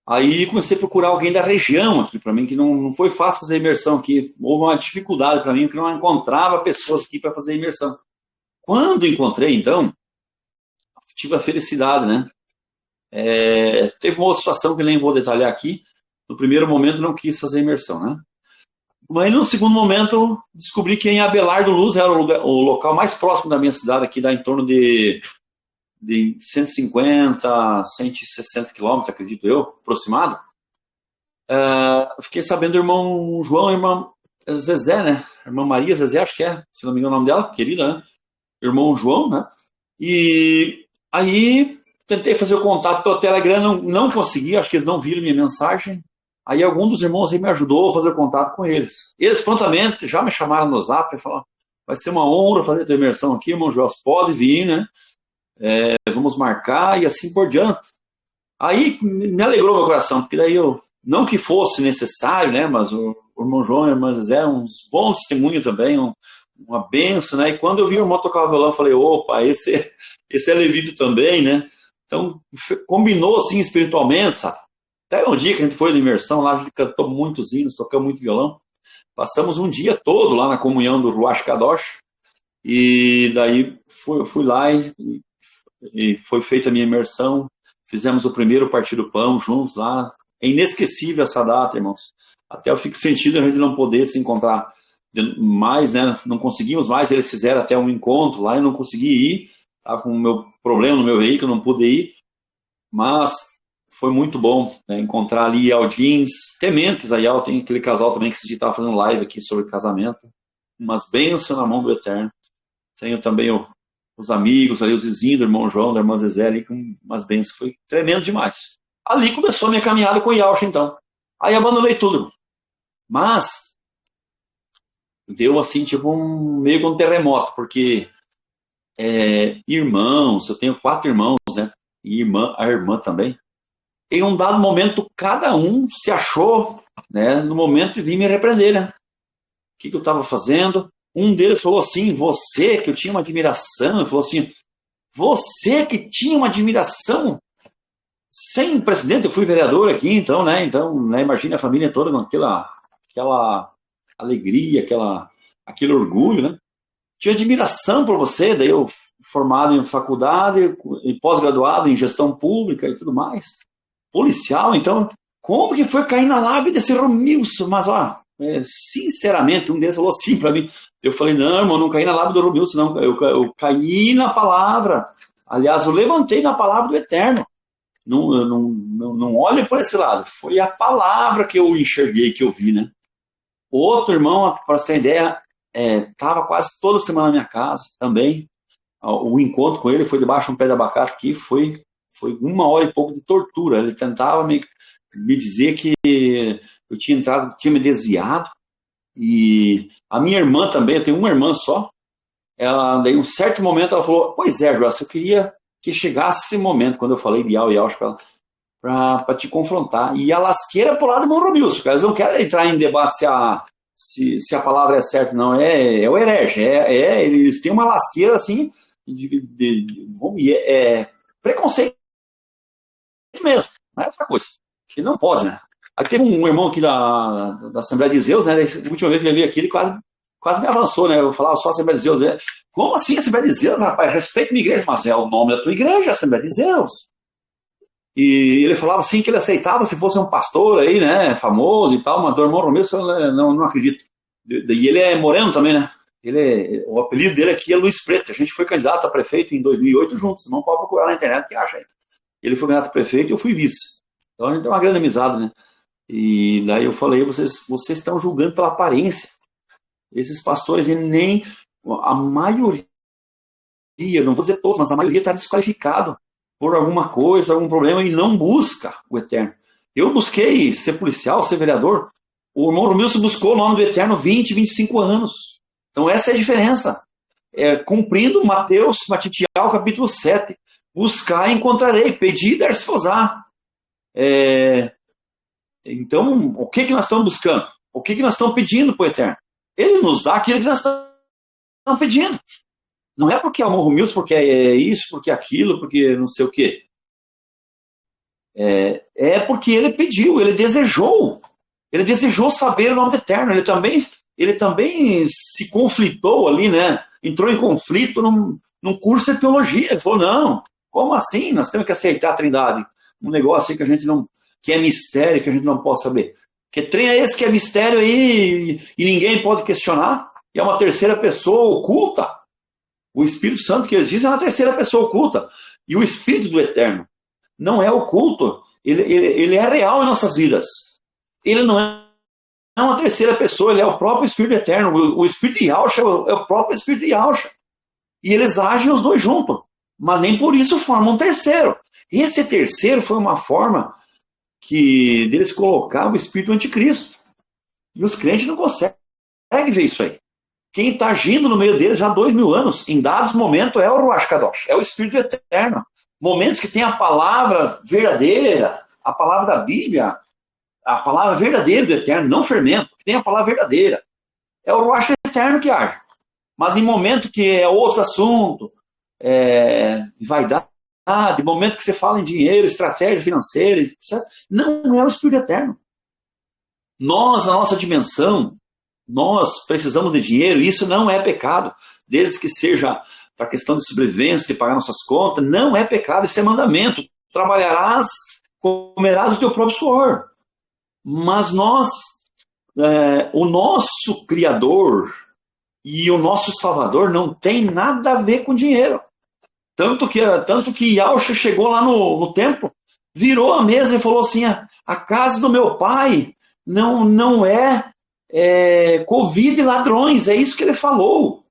[SPEAKER 1] aí comecei a procurar alguém da região aqui para mim, que não foi fácil fazer imersão aqui, houve uma dificuldade para mim, porque eu não encontrava pessoas aqui para fazer imersão. Quando encontrei, então, tive a felicidade, né, teve uma outra situação que nem vou detalhar aqui, no primeiro momento não quis fazer imersão, né, mas no segundo momento, descobri que em Abelardo Luz era o local mais próximo da minha cidade, aqui dá em torno de 150, 160 quilômetros, acredito eu, aproximado. Fiquei sabendo do irmão João e irmã Zezé, né? Irmã Maria Zezé, acho que se não me engano o nome dela, querida, né? Irmão João, né? E aí tentei fazer o contato pelo Telegram, não consegui, acho que eles não viram minha mensagem. Aí algum dos irmãos aí me ajudou a fazer o contato com eles. Eles prontamente já me chamaram no Zap e falaram: vai ser uma honra fazer a tua imersão aqui, irmão João, pode vir, né? Vamos marcar e assim por diante. Aí me alegrou meu coração, porque daí não que fosse necessário, né? Mas o irmão João e a irmã Zé uns bons testemunhos também, uma benção, né? E quando eu vi o irmão tocar o violão, eu falei: opa, esse é levito também, né? Então, combinou assim espiritualmente, sabe? Até um dia que a gente foi na imersão lá, a gente cantou muitos hinos, tocamos muito violão. Passamos um dia todo lá na comunhão do Ruach Kadosh. E daí fui lá e foi feita a minha imersão. Fizemos o primeiro Partir do Pão juntos lá. É inesquecível essa data, irmãos. Até eu fico sentindo a gente não poder se encontrar mais, né? Não conseguimos mais. Eles fizeram até um encontro lá, eu não consegui ir. Estava com o meu problema no meu veículo, não pude ir. Mas foi muito bom, né, encontrar ali Aldins, Tementes, aí tem aquele casal também que esse dia estava fazendo live aqui sobre casamento. Umas bênçãos na mão do Eterno. Tenho também os amigos ali, os vizinhos do irmão João, da irmã Zezé ali, com umas bênçãos. Foi tremendo demais. Ali começou a minha caminhada com o Yauch, então. Aí abandonei tudo. Mas deu assim, tipo, meio que um terremoto, porque irmãos, eu tenho 4 irmãos, né? E a irmã também. Em um dado momento, cada um se achou, né, no momento de vir me repreender, né? O que eu estava fazendo? Um deles falou assim: você, que eu tinha uma admiração, ele falou assim: você que tinha uma admiração sem precedente. Eu fui vereador aqui, então, né? Então, né, imagina a família toda com aquela alegria, aquele orgulho, né? Tinha admiração por você, daí eu formado em faculdade, e pós-graduado em gestão pública e tudo mais, policial, então, como que foi cair na lábia desse Romilson? Mas, ó, sinceramente, um deles falou assim para mim, eu falei: não, irmão, não caí na lábia do Romilson, não, eu caí na palavra, aliás, eu levantei na palavra do Eterno. Não olhe por esse lado, foi a palavra que eu enxerguei, que eu vi, né? Outro irmão, para você ter ideia, estava quase toda semana na minha casa também. O encontro com ele foi debaixo de um pé de abacate aqui, foi 1 hora e pouco de tortura. Ele tentava me dizer que eu tinha entrado, tinha me desviado. E a minha irmã também, eu tenho uma irmã só. Ela, daí, um certo momento, ela falou: pois é, Joás, eu queria que chegasse esse momento, quando eu falei de Yau e Yauch para ela, para te confrontar. E a lasqueira pro lado do meu Romilson, eles não querem entrar em debate se a palavra é certa, não. É o herege. Eles têm uma lasqueira assim, preconceito mesmo, não é outra coisa. Que não pode, né? Aqui teve um irmão aqui da Assembleia de Zeus, né? A última vez que ele veio aqui, ele quase me avançou, né? Eu falava só Assembleia de Zeus. Né? Como assim Assembleia de Zeus, rapaz? Respeita minha igreja, mas é o nome da tua igreja, Assembleia de Zeus. E ele falava assim que ele aceitava se fosse um pastor aí, né? Famoso e tal, mas do irmão Romeu eu não acredito. E ele é moreno também, né? O apelido dele aqui é Luiz Preto. A gente foi candidato a prefeito em 2008 juntos. Não pode procurar na internet que acha aí. Ele foi candidato a prefeito e eu fui vice. Então a gente tem uma grande amizade, né? E daí eu falei: vocês estão julgando pela aparência. Esses pastores, nem a maioria, não vou dizer todos, mas a maioria está desqualificado por alguma coisa, algum problema, e não busca o Eterno. Eu busquei ser policial, ser vereador. O irmão Romilson buscou o nome do Eterno 20, 25 anos. Então essa é a diferença. Cumprindo Mateus, Matitial, capítulo 7. Buscar e encontrarei, pedir e dar-se-vos-á. Então, o que nós estamos buscando? O que nós estamos pedindo para o Eterno? Ele nos dá aquilo que nós estamos pedindo. Não é porque é o Morro Mills, porque é isso, porque é aquilo, porque não sei o quê. É porque ele pediu, ele desejou. Ele desejou saber o nome do Eterno. Ele também se conflitou ali, né? Entrou em conflito num curso de teologia. Ele falou, não, como assim? Nós temos que aceitar a Trindade. Um negócio aí que a gente não... que é mistério, que a gente não pode saber. Que trem é esse que é mistério aí e ninguém pode questionar? E é uma terceira pessoa oculta. O Espírito Santo que existe é uma terceira pessoa oculta. E o Espírito do Eterno não é oculto. Ele é real em nossas vidas. Ele não é uma terceira pessoa, ele é o próprio Espírito Eterno. O Espírito de Yahshua é o próprio Espírito de Yahshua. E eles agem os dois juntos. Mas nem por isso formam um terceiro. Esse terceiro foi uma forma que deles colocar o Espírito Anticristo. E os crentes não conseguem ver isso aí. Quem está agindo no meio deles já há 2000 anos, em dados momentos, é o Ruach Kadosh, é o Espírito Eterno. Momentos que tem a palavra verdadeira, a palavra da Bíblia, a palavra verdadeira do Eterno, não fermento, que tem a palavra verdadeira. É o Ruach Eterno que age. Mas em momento que é outros assuntos, vaidade, momento que você fala em dinheiro, estratégia financeira, etc., não é o Espírito Eterno. Nós, na nossa dimensão, nós precisamos de dinheiro, isso não é pecado, desde que seja para a questão de sobrevivência, de pagar nossas contas, não é pecado, isso é mandamento. Trabalharás, comerás o teu próprio suor. Mas nós, o nosso Criador e o nosso Salvador não tem nada a ver com dinheiro. Tanto que Yahshua chegou lá no templo, virou a mesa e falou assim, a casa do meu pai não é Covid e ladrões, é isso que ele falou.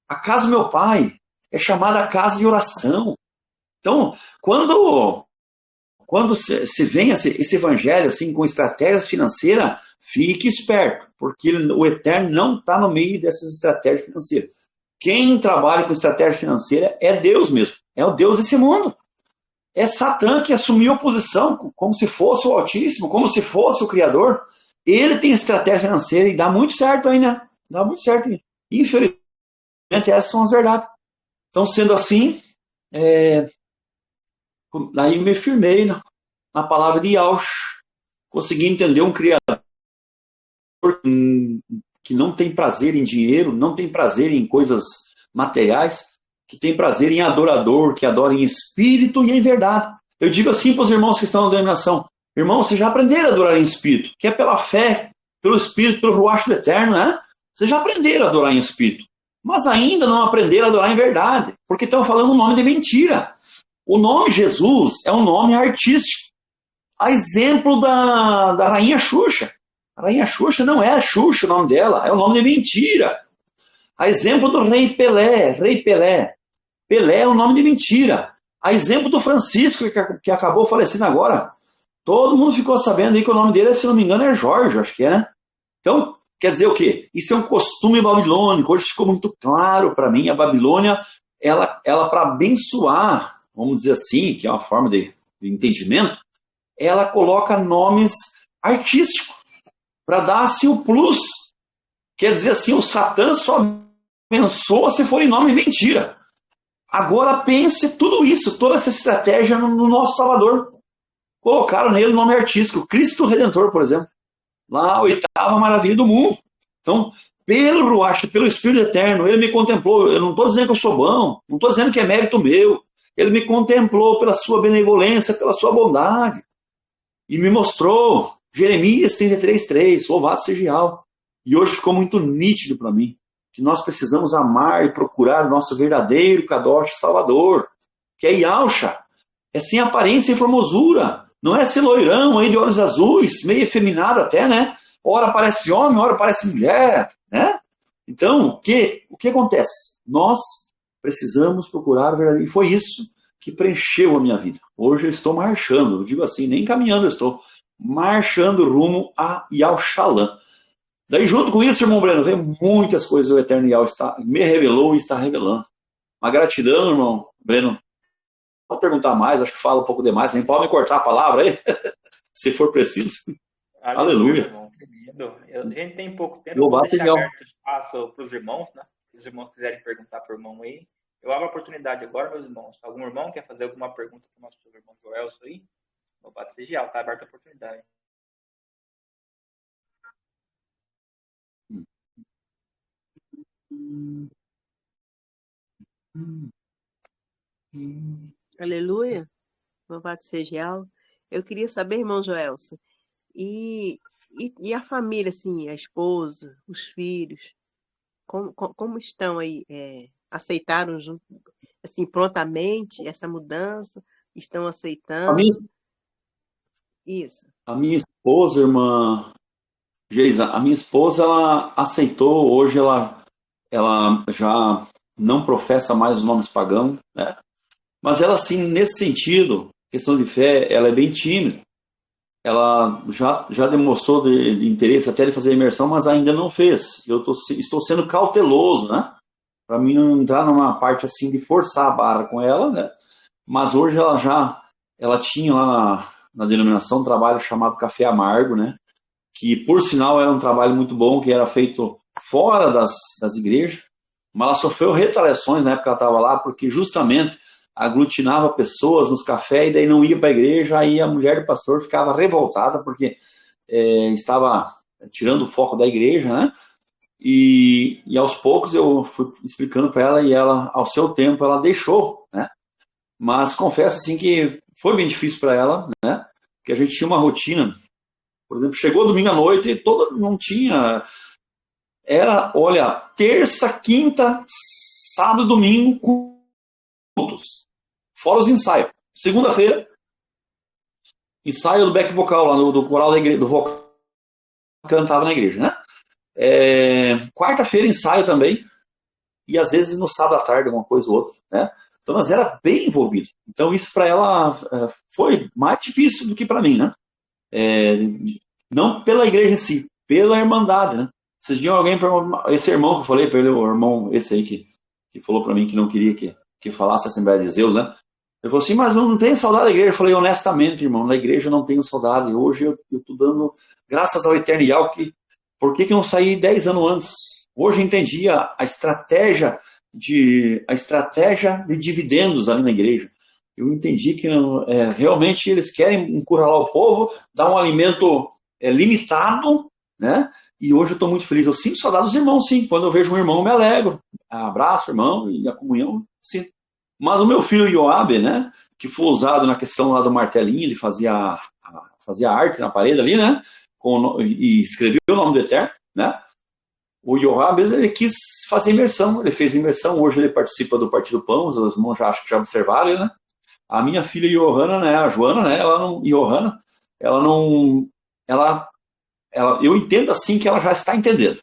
[SPEAKER 1] A casa do meu pai é chamada a casa de oração. Então, quando se vem esse evangelho assim, com estratégias financeiras, fique esperto, porque o Eterno não está no meio dessas estratégias financeiras. Quem trabalha com estratégia financeira é Deus mesmo, é o Deus desse mundo. É Satã que assumiu a posição como se fosse o Altíssimo, como se fosse o Criador. Ele tem estratégia financeira e dá muito certo aí, né? Dá muito certo. Infelizmente, essas são as verdades. Então, sendo assim, aí me firmei na palavra de Yahshua, consegui entender um Criador que não tem prazer em dinheiro, não tem prazer em coisas materiais, que tem prazer em adorador, que adora em espírito e em verdade. Eu digo assim para os irmãos que estão na denominação, irmãos, vocês já aprenderam a adorar em espírito, que é pela fé, pelo espírito, pelo ruach do Eterno, né? Vocês já aprenderam a adorar em espírito, mas ainda não aprenderam a adorar em verdade, porque estão falando um nome de mentira. O nome Jesus é um nome artístico, a exemplo da rainha Xuxa. A rainha Xuxa não é Xuxa o nome dela, é um nome de mentira. A exemplo do rei Pelé. Pelé é um nome de mentira. A exemplo do Francisco, que acabou falecendo agora. Todo mundo ficou sabendo aí que o nome dele, se não me engano, é Jorge, acho que é, né? Então, quer dizer o quê? Isso é um costume babilônico. Hoje ficou muito claro para mim. A Babilônia, ela para abençoar, vamos dizer assim, que é uma forma de entendimento, ela coloca nomes artísticos para dar assim o plus. Quer dizer assim, o Satã só abençoa se for em nome de mentira. Agora pense tudo isso, toda essa estratégia no nosso Salvador. Colocaram nele o nome artístico, Cristo Redentor, por exemplo. Lá, a 8ª maravilha do mundo. Então, pelo Ruach, pelo Espírito Eterno, ele me contemplou. Eu não estou dizendo que eu sou bom, não estou dizendo que é mérito meu. Ele me contemplou pela sua benevolência, pela sua bondade. E me mostrou Jeremias 33:3, louvado seja Yahweh. E hoje ficou muito nítido para mim que nós precisamos amar e procurar o nosso verdadeiro Kadosh Salvador, que é Yahshua. É sem aparência e formosura. Não é esse loirão aí de olhos azuis, meio efeminado até, né? Ora parece homem, ora parece mulher, né? Então, o que acontece? Nós precisamos procurar o verdadeiro. E foi isso que preencheu a minha vida. Hoje eu estou marchando, eu digo assim, nem caminhando eu estou, marchando rumo a Yahushalã. Daí, junto com isso, irmão Breno, vem muitas coisas o Eterno Yahweh me revelou e está revelando. Uma gratidão, irmão Breno. Pode perguntar mais, acho que fala um pouco demais. Pode me cortar a palavra aí, se for preciso.
[SPEAKER 2] Aleluia, meu
[SPEAKER 1] Aleluia.
[SPEAKER 2] irmão. Tremendo. A gente tem pouco tempo, eu vou
[SPEAKER 1] Louvado
[SPEAKER 2] deixar
[SPEAKER 1] seja o
[SPEAKER 2] aberto o espaço para os irmãos, né? Se os irmãos quiserem perguntar para o irmão aí. Eu abro a oportunidade agora, meus irmãos. Algum irmão quer fazer alguma pergunta para o nosso irmão Joelson aí? Louvado seja, está aberta a oportunidade.
[SPEAKER 3] Aleluia. Louvado seja Yahweh. Eu queria saber, irmão Joelson, e a família, assim, a esposa, os filhos, como estão aí? Aceitaram assim, prontamente essa mudança? Estão
[SPEAKER 1] A minha,
[SPEAKER 3] aceitando? Isso.
[SPEAKER 1] a minha esposa, irmã Geisa, a minha esposa, ela aceitou, hoje ela já não professa mais os nomes pagãos, né? Mas ela, assim, nesse sentido, questão de fé, ela é bem tímida. Ela já demonstrou de interesse até de fazer a imersão, mas ainda não fez. Estou sendo cauteloso, né? Para mim não entrar numa parte assim de forçar a barra com ela, né? Mas hoje ela tinha lá na denominação um trabalho chamado Café Amargo, né? Que por sinal era um trabalho muito bom, que era feito fora das igrejas, mas ela sofreu retaliações na época que ela estava lá, porque justamente aglutinava pessoas nos cafés e daí não ia para a igreja, aí a mulher do pastor ficava revoltada, porque estava tirando o foco da igreja, né? E aos poucos eu fui explicando para ela e ela, ao seu tempo, ela deixou, né? Mas confesso assim que foi bem difícil para ela, né? Porque a gente tinha uma rotina. Por exemplo, chegou domingo à noite e toda não tinha. Era, olha, terça, quinta, sábado, domingo, cultos. Fora os ensaios. Segunda-feira, ensaio do back vocal lá do coral da igreja, do vocal que cantava na igreja, né? Quarta-feira, ensaio também. E às vezes no sábado à tarde, uma coisa ou outra, né? Então nós era bem envolvido. Então isso para ela foi mais difícil do que para mim, né? É, não pela igreja em si, pela irmandade, né? Vocês viram alguém, esse irmão que eu falei para ele, o irmão esse aí que falou para mim que não queria que falasse a Assembleia de Deus, né? Ele falou assim, mas não tenho saudade da igreja. Eu falei, honestamente, irmão, na igreja eu não tenho saudade. Hoje eu estou dando, graças ao Eterno Yahweh, por que eu não saí 10 anos antes? Hoje eu entendi a estratégia de dividendos ali na igreja. Eu entendi que realmente eles querem encurralar o povo, dar um alimento limitado, né? E hoje eu estou muito feliz. Eu sinto saudade dos irmãos, sim. Quando eu vejo um irmão, eu me alegro. Abraço, irmão, e a comunhão, sim. Mas o meu filho Joabe, né? Que foi usado na questão lá do martelinho, ele fazia arte na parede ali, né? E escreveu o nome do Eterno, né? O Joabe, ele quis fazer imersão, ele fez imersão, hoje ele participa do Partido Pão, os irmãos já acho que já observaram, né? A minha filha Johanna, né, a Joana, né, Johanna, ela não, eu entendo assim que ela já está entendendo,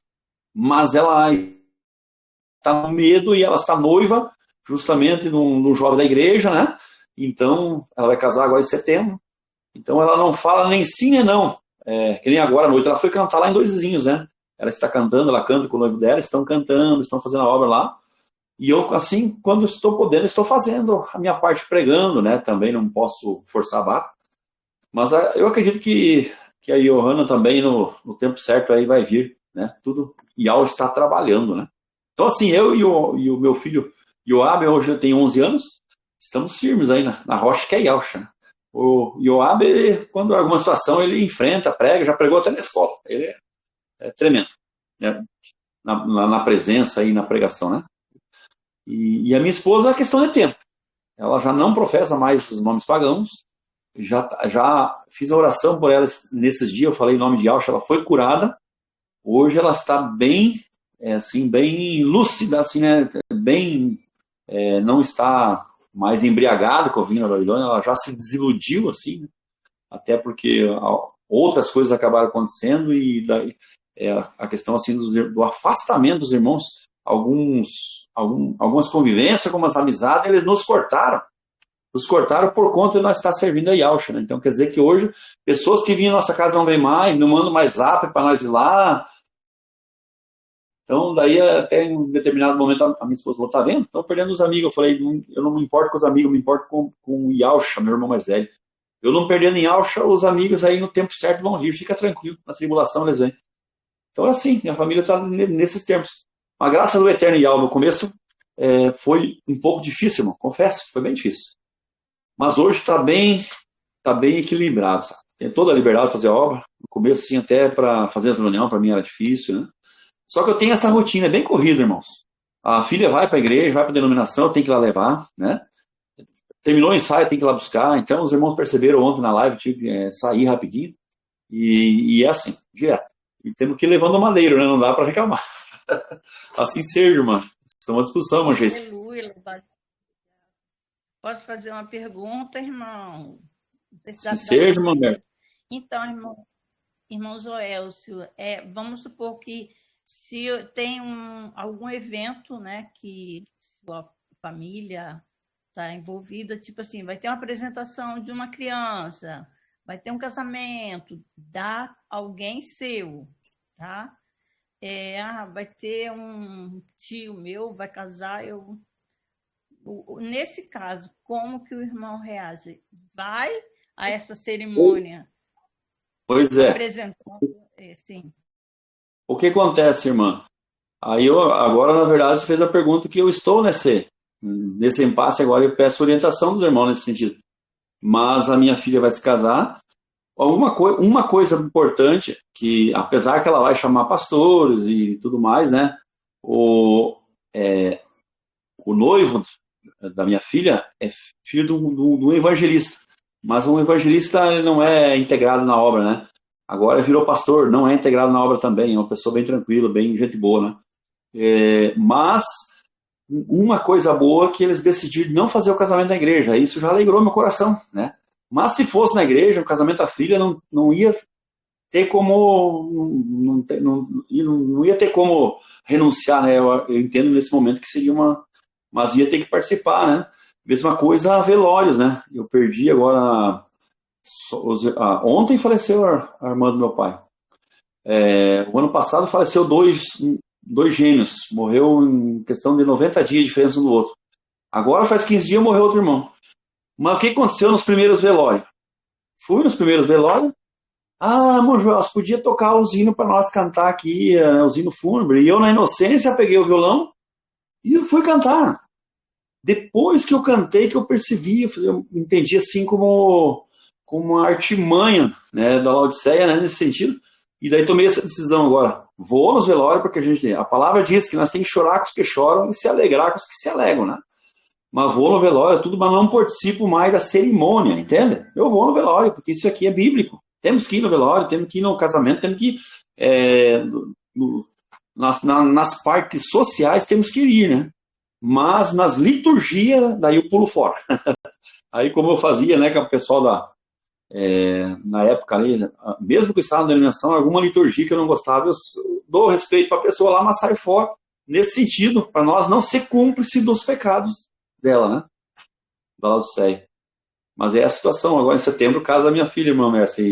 [SPEAKER 1] mas ela está com medo e ela está noiva, justamente no jovem da igreja, né, então ela vai casar agora em setembro, então ela não fala nem sim nem não, que nem agora à noite ela foi cantar lá em Dois Vizinhos, né, ela está cantando, ela canta com o noivo dela, estão cantando, estão fazendo a obra lá, e eu, assim, quando estou podendo, estou fazendo a minha parte pregando, né? Também não posso forçar a barra. Mas eu acredito que a Johanna também, no tempo certo, aí vai vir, né? Tudo. E Al está trabalhando, né? Então, assim, eu e o meu filho Joab, hoje tem 11 anos, estamos firmes aí na rocha que é Yalcha. Né? O Joab, quando alguma situação, ele enfrenta, prega, já pregou até na escola. Ele é tremendo, né? Na presença e na pregação, né? E a minha esposa é questão de tempo. Ela já não professa mais os nomes pagãos. Já fiz a oração por ela nesses dias. Eu falei em nome de Yahshua, ela foi curada. Hoje ela está bem, assim, bem lúcida, assim, né? Bem, não está mais embriagada com o vinho da Babilônia. Ela já se desiludiu, assim, né? Até porque outras coisas acabaram acontecendo e daí, a questão assim do afastamento dos irmãos, algumas convivências, algumas amizades, eles nos cortaram por conta de nós estar servindo a Yahshua, né? Então quer dizer que hoje pessoas que vinham à nossa casa não vêm mais, não mandam mais zap para nós ir lá. Então daí até em um determinado momento a minha esposa falou, tá vendo? Estão perdendo os amigos. Eu falei, eu não me importo com os amigos, eu me importo com o Yahshua, meu irmão mais velho. Eu não perdendo em alcha, os amigos aí no tempo certo vão vir, fica tranquilo, na tribulação eles vêm. Então é assim, minha família está nesses termos. Mas graças ao Eterno Yahweh, no começo foi um pouco difícil, irmão, confesso, foi bem difícil. Mas hoje tá bem equilibrado, sabe? Tem toda a liberdade de fazer a obra. No começo, sim, até para fazer as reuniões, para mim era difícil, né? Só que eu tenho essa rotina, é bem corrida, irmãos. A filha vai para a igreja, vai para a denominação, eu tenho que ir lá levar, né? Terminou o ensaio, tem que ir lá buscar. Então, os irmãos perceberam ontem na live, tive que sair rapidinho. E é assim, direto. E temos que ir levando o madeiro, né? Não dá para reclamar. Assim seja, irmã. Estamos à disposição, irmã Geice.
[SPEAKER 4] Aleluia, louvado. Posso fazer uma pergunta, irmão? Não sei se
[SPEAKER 1] Assim seja, irmã
[SPEAKER 4] tempo.
[SPEAKER 1] Berta.
[SPEAKER 4] Então, irmão Joelcio, vamos supor que se tem algum evento, né, que sua família está envolvida, tipo assim, vai ter uma apresentação de uma criança, vai ter um casamento, dá alguém seu, tá? Vai ter um tio meu, vai casar, nesse caso, como que o irmão reage? Vai a essa cerimônia
[SPEAKER 1] Pois é.
[SPEAKER 4] apresentando, sim.
[SPEAKER 1] O que acontece, irmã? Aí agora, na verdade, você fez a pergunta que eu estou nesse impasse agora, eu peço orientação dos irmãos nesse sentido. Mas a minha filha vai se casar. Uma coisa importante, que apesar que ela vai chamar pastores e tudo mais, né? O noivo da minha filha é filho de um evangelista. Mas um evangelista não é integrado na obra, né? Agora virou pastor, não é integrado na obra também, é uma pessoa bem tranquila, bem gente boa, né? Mas uma coisa boa é que eles decidiram não fazer o casamento na igreja, isso já alegrou meu coração, né? Mas se fosse na igreja, o casamento da filha não ia ter como não ia ter como renunciar, né? Eu entendo nesse momento que seria mas ia ter que participar, né? Mesma coisa velórios, né? Eu perdi agora ontem faleceu a irmã do meu pai. O ano passado faleceu dois gêmeos, morreu em questão de 90 dias de diferença um do outro. Agora faz 15 dias morreu outro irmão. Mas o que aconteceu nos primeiros velórios? Fui nos primeiros velórios. Irmão Joel, você podia tocar o hino para nós cantar aqui, o hino fúnebre. E eu, na inocência, peguei o violão e fui cantar. Depois que eu cantei, que eu percebi, eu entendi assim como uma artimanha, né, da Laodiceia, né, nesse sentido. E daí tomei essa decisão agora. Vou nos velórios, porque a palavra diz que nós temos que chorar com os que choram e se alegrar com os que se alegram, né? Mas vou no velório, tudo, mas não participo mais da cerimônia, entende? Eu vou no velório, porque isso aqui é bíblico. Temos que ir no velório, temos que ir no casamento, temos que ir nas partes sociais, temos que ir, né? Mas nas liturgias, daí eu pulo fora. Aí como eu fazia, né, com o pessoal na época ali, mesmo que eu estava na denominação, alguma liturgia que eu não gostava, eu dou respeito para a pessoa lá, mas saio fora, nesse sentido, para nós não ser cúmplice dos pecados dela, né? Da Laodiceia. Mas é a situação. Agora, em setembro, casa da minha filha, irmã Mércia,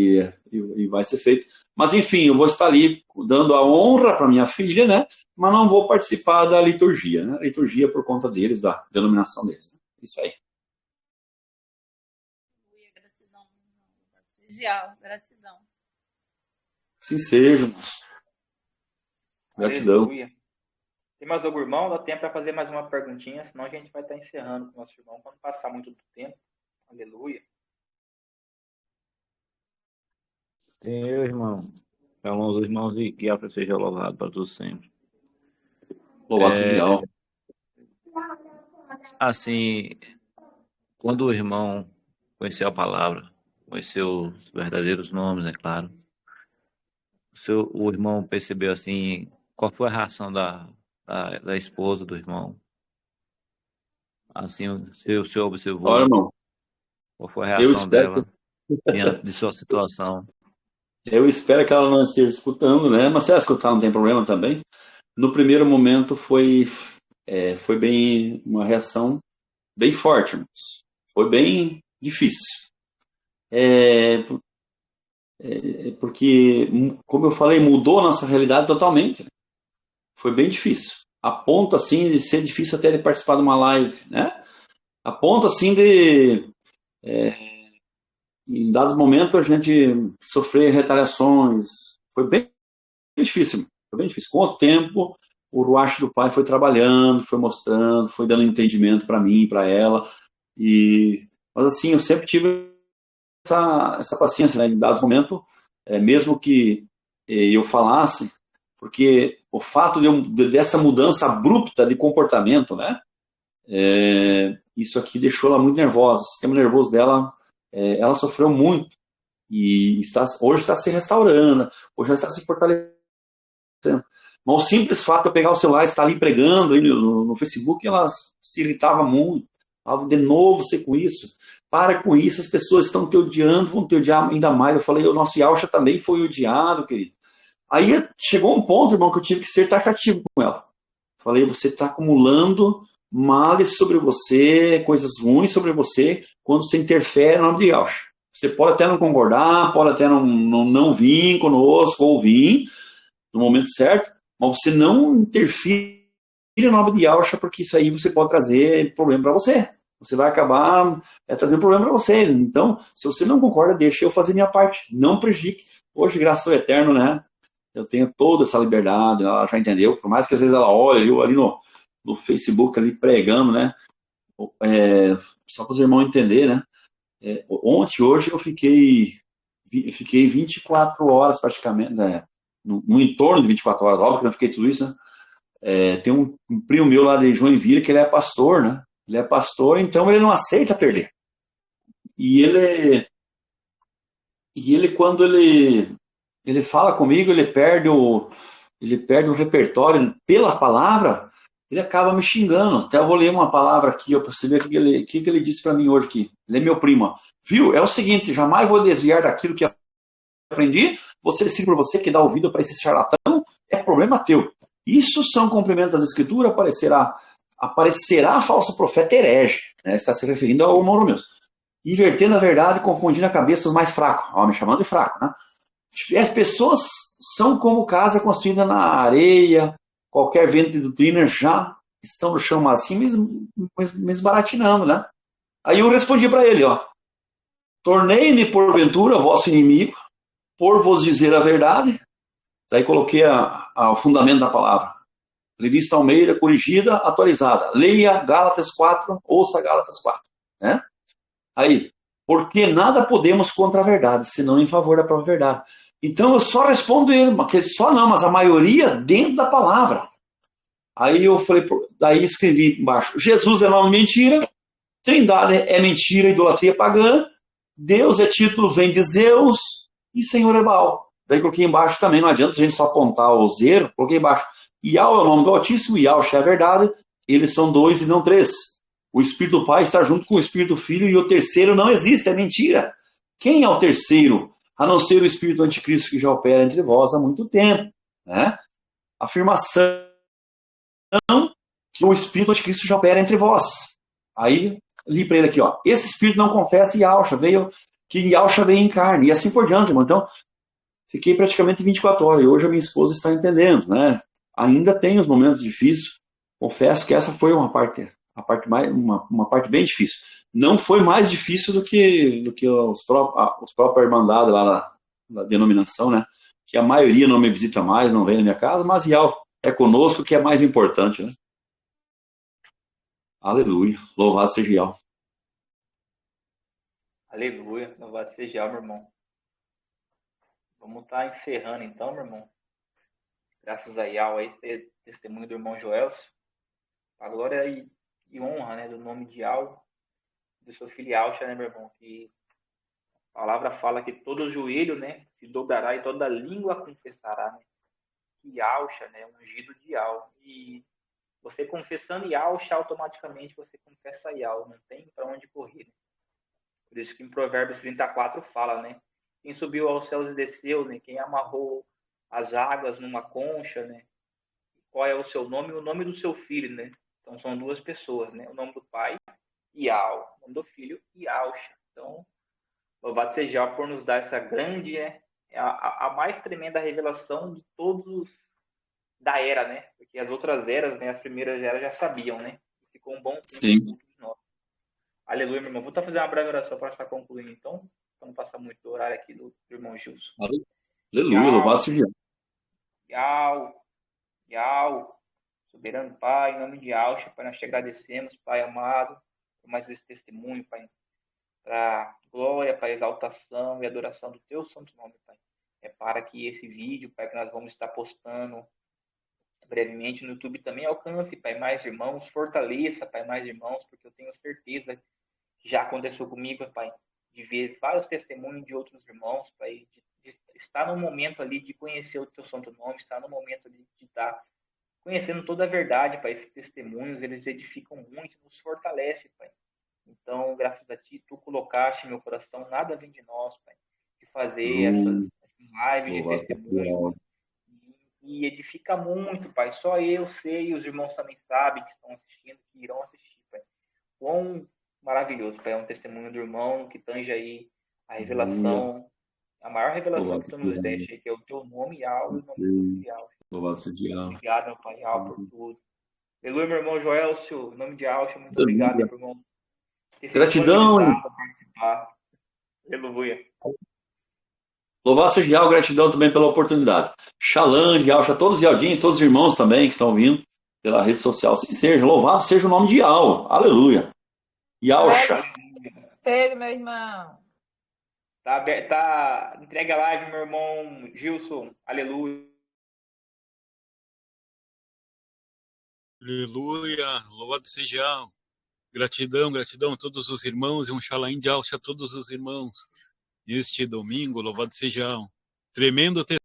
[SPEAKER 1] e vai ser feito. Mas, enfim, eu vou estar ali dando a honra para minha filha, né? Mas não vou participar da liturgia, né? A liturgia é por conta deles, da denominação deles. Né? Isso aí.
[SPEAKER 4] Gratidão.
[SPEAKER 1] Assim seja, irmãos. Gratidão.
[SPEAKER 2] Aleluia. Tem mais algum irmão? Dá tempo para fazer mais uma perguntinha, senão a gente vai estar encerrando com o nosso irmão quando passar muito do tempo. Aleluia.
[SPEAKER 5] Tem eu, irmão. Chamamos os irmãos e que a seja louvado para todos sempre.
[SPEAKER 1] Louvado seja Deus.
[SPEAKER 5] Assim, quando o irmão conheceu a palavra, conheceu os verdadeiros nomes, é claro, o irmão percebeu assim, qual foi a reação da esposa do irmão? Assim, o senhor observou,
[SPEAKER 1] Olha, irmão,
[SPEAKER 5] qual foi a reação dela diante de sua situação?
[SPEAKER 1] Eu espero que ela não esteja escutando, né? Mas se ela escutar, não tem problema também. No primeiro momento foi bem uma reação bem forte, irmãos. Foi bem difícil. Porque, como eu falei, mudou a nossa realidade totalmente. Foi bem difícil. A ponto, assim, de ser difícil até de participar de uma live, né? A ponto, assim, de em dados momentos a gente sofreu retaliações, foi bem difícil, foi bem difícil. Com o tempo, o Ruach do Pai foi trabalhando, foi mostrando, foi dando entendimento para mim, para ela, mas assim, eu sempre tive essa paciência, né? Em dados momentos, mesmo que eu falasse, porque o fato dessa mudança abrupta de comportamento, né? Isso aqui deixou ela muito nervosa. O sistema nervoso dela, ela sofreu muito e hoje está se restaurando, hoje ela está se fortalecendo. Mas o simples fato de eu pegar o celular e estar ali pregando aí no Facebook, ela se irritava muito. Falava, de novo você com isso. Para com isso, as pessoas estão te odiando, vão te odiar ainda mais. Eu falei, o nosso Yalcha também foi odiado, querido. Aí chegou um ponto, irmão, que eu tive que ser taxativo com ela. Falei, você está acumulando males sobre você, coisas ruins sobre você, quando você interfere no nome de Yalcha. Você pode até não concordar, pode até não vir conosco, ou vir no momento certo, mas você não interfere no nome de Yalcha, porque isso aí você pode trazer problema para você. Você vai acabar trazendo problema para você. Então, se você não concorda, deixa eu fazer minha parte. Não prejudique. Hoje, graças ao Eterno, né? Eu tenho toda essa liberdade, ela já entendeu. Por mais que às vezes ela olhe eu ali no Facebook, ali pregando, né? Só para os irmãos entenderem, né? Hoje eu fiquei 24 horas praticamente, né? No entorno de 24 horas, óbvio que eu não fiquei tudo isso, né? Tem um primo meu lá de Joinville que ele é pastor, né? Ele é pastor, então ele não aceita perder. E ele quando ele fala comigo, ele perde o repertório pela palavra, ele acaba me xingando. Até eu vou ler uma palavra aqui, para você ver o que ele disse para mim hoje aqui. Ele é meu primo. Ó. Viu? É o seguinte, jamais vou desviar daquilo que aprendi, você decide por você que dá ouvido para esse charlatão, é problema teu. Isso são cumprimentos das escrituras, aparecerá falso profeta herege, né? Está se referindo ao irmão mesmo. Invertendo a verdade, confundindo a cabeça dos mais fracos. Ó, me chamando de fraco, né? As pessoas são como casa construída na areia, qualquer vento de doutrina já estão no chão assim, me esbaratinando, né? Aí eu respondi para ele, ó, tornei-me porventura vosso inimigo, por vos dizer a verdade. Daí coloquei o fundamento da palavra. Revista Almeida, corrigida, atualizada. Leia Gálatas 4, ouça Gálatas 4. Né? Aí, porque nada podemos contra a verdade, senão em favor da própria verdade. Então eu só respondo ele, mas a maioria dentro da palavra. Aí eu falei, daí escrevi embaixo, Jesus é uma mentira, Trindade é mentira, idolatria pagã, Deus é título, vem de Zeus, e Senhor é Baal. Daí coloquei embaixo também, não adianta a gente só apontar o zero, coloquei embaixo, Iau é o nome do Altíssimo, Yalcha é a verdade, eles são 2 e não 3. O Espírito do Pai está junto com o Espírito do Filho, e o terceiro não existe, é mentira. Quem é o terceiro? A não ser o Espírito do Anticristo que já opera entre vós há muito tempo. Né? Afirmação que o Espírito do Anticristo já opera entre vós. Aí, li para ele aqui, ó, esse Espírito não confessa Yalcha, que Yalcha veio em carne, e assim por diante, irmão. Então, fiquei praticamente 24 horas, e hoje a minha esposa está entendendo, né? Ainda tem os momentos difíceis, confesso que essa foi uma parte bem difícil. Não foi mais difícil do que os próprios irmandades lá na denominação, né? Que a maioria não me visita mais, não vem na minha casa, mas Yal é conosco, que é mais importante, né? Aleluia, louvado seja Yal.
[SPEAKER 2] Aleluia, louvado seja Yal, meu irmão. Vamos estar encerrando então, meu irmão. Graças a Yal aí, testemunho do irmão Joelso. A glória e honra, né, do nome de Yal, do seu filho Yalcha, né, meu irmão? Que a palavra fala que todo joelho, né, se dobrará e toda língua confessará, né? Que Yalcha, né, ungido de Yal. E você confessando Yalcha, automaticamente você confessa Yal, não tem para onde correr. Né? Por isso que em Provérbios 34 fala, né? Quem subiu aos céus e desceu, né? Quem amarrou as águas numa concha, né? Qual é o seu nome e o nome do seu filho, né? Então são duas pessoas, né? O nome do pai, Yal, o nome do filho, Yalcha. Então, louvado seja por nos dar essa grande, né? A mais tremenda revelação de todos da era, né? Porque as outras eras, né? As primeiras eras já sabiam, né? Ficou um bom tempo de nós. Aleluia, meu irmão. Vou estar fazendo uma breve oração para estar concluindo, então. para não passar muito do horário aqui do irmão Gilson.
[SPEAKER 1] Aleluia, louvado seja.
[SPEAKER 2] Yau, soberano Pai, em nome de Alxa, Pai, nós te agradecemos, Pai amado, por mais esse testemunho, Pai, para glória, para exaltação e adoração do teu santo nome, Pai. É para que esse vídeo, Pai, que nós vamos estar postando brevemente no YouTube também alcance, Pai, mais irmãos, fortaleça, Pai, mais irmãos, porque eu tenho certeza que já aconteceu comigo, Pai, de ver vários testemunhos de outros irmãos, Pai, de estar no momento ali de conhecer o teu santo nome, estar no momento ali de estar conhecendo toda a verdade, Pai. Esses testemunhos, eles edificam muito, nos fortalecem, Pai. Então, graças a Ti, Tu colocaste no meu coração, nada vem de nós, Pai, de fazer essas lives de testemunho, e edifica muito, Pai. Só eu sei, e os irmãos também sabem que estão assistindo, que irão assistir, Pai. Quão maravilhoso, Pai, é um testemunho do irmão que tange aí a revelação, a maior revelação que Tu nos deste, que é o Teu nome, Al, e o nome de Al. Obrigado, meu Pai, Al, por tudo. Aleluia, meu irmão Joelcio, em nome de Alcha, muito obrigado, meu irmão.
[SPEAKER 1] Gratidão.
[SPEAKER 2] Participar. Aleluia.
[SPEAKER 1] Louvado seja Yahweh, gratidão também pela oportunidade. Shalom, Yahweh, todos os Yaldins, todos os irmãos também que estão vindo pela rede social. Assim seja, louvado seja o nome de Yahweh. Aleluia. Yahweh.
[SPEAKER 6] Seja, meu irmão.
[SPEAKER 2] Tá entrega a live, meu irmão Gilson. Aleluia.
[SPEAKER 7] Aleluia. Louvado seja Yahweh. Gratidão a todos os irmãos e um Shalom de Alcha a todos os irmãos. Neste domingo, louvado seja Yahweh. Tremendo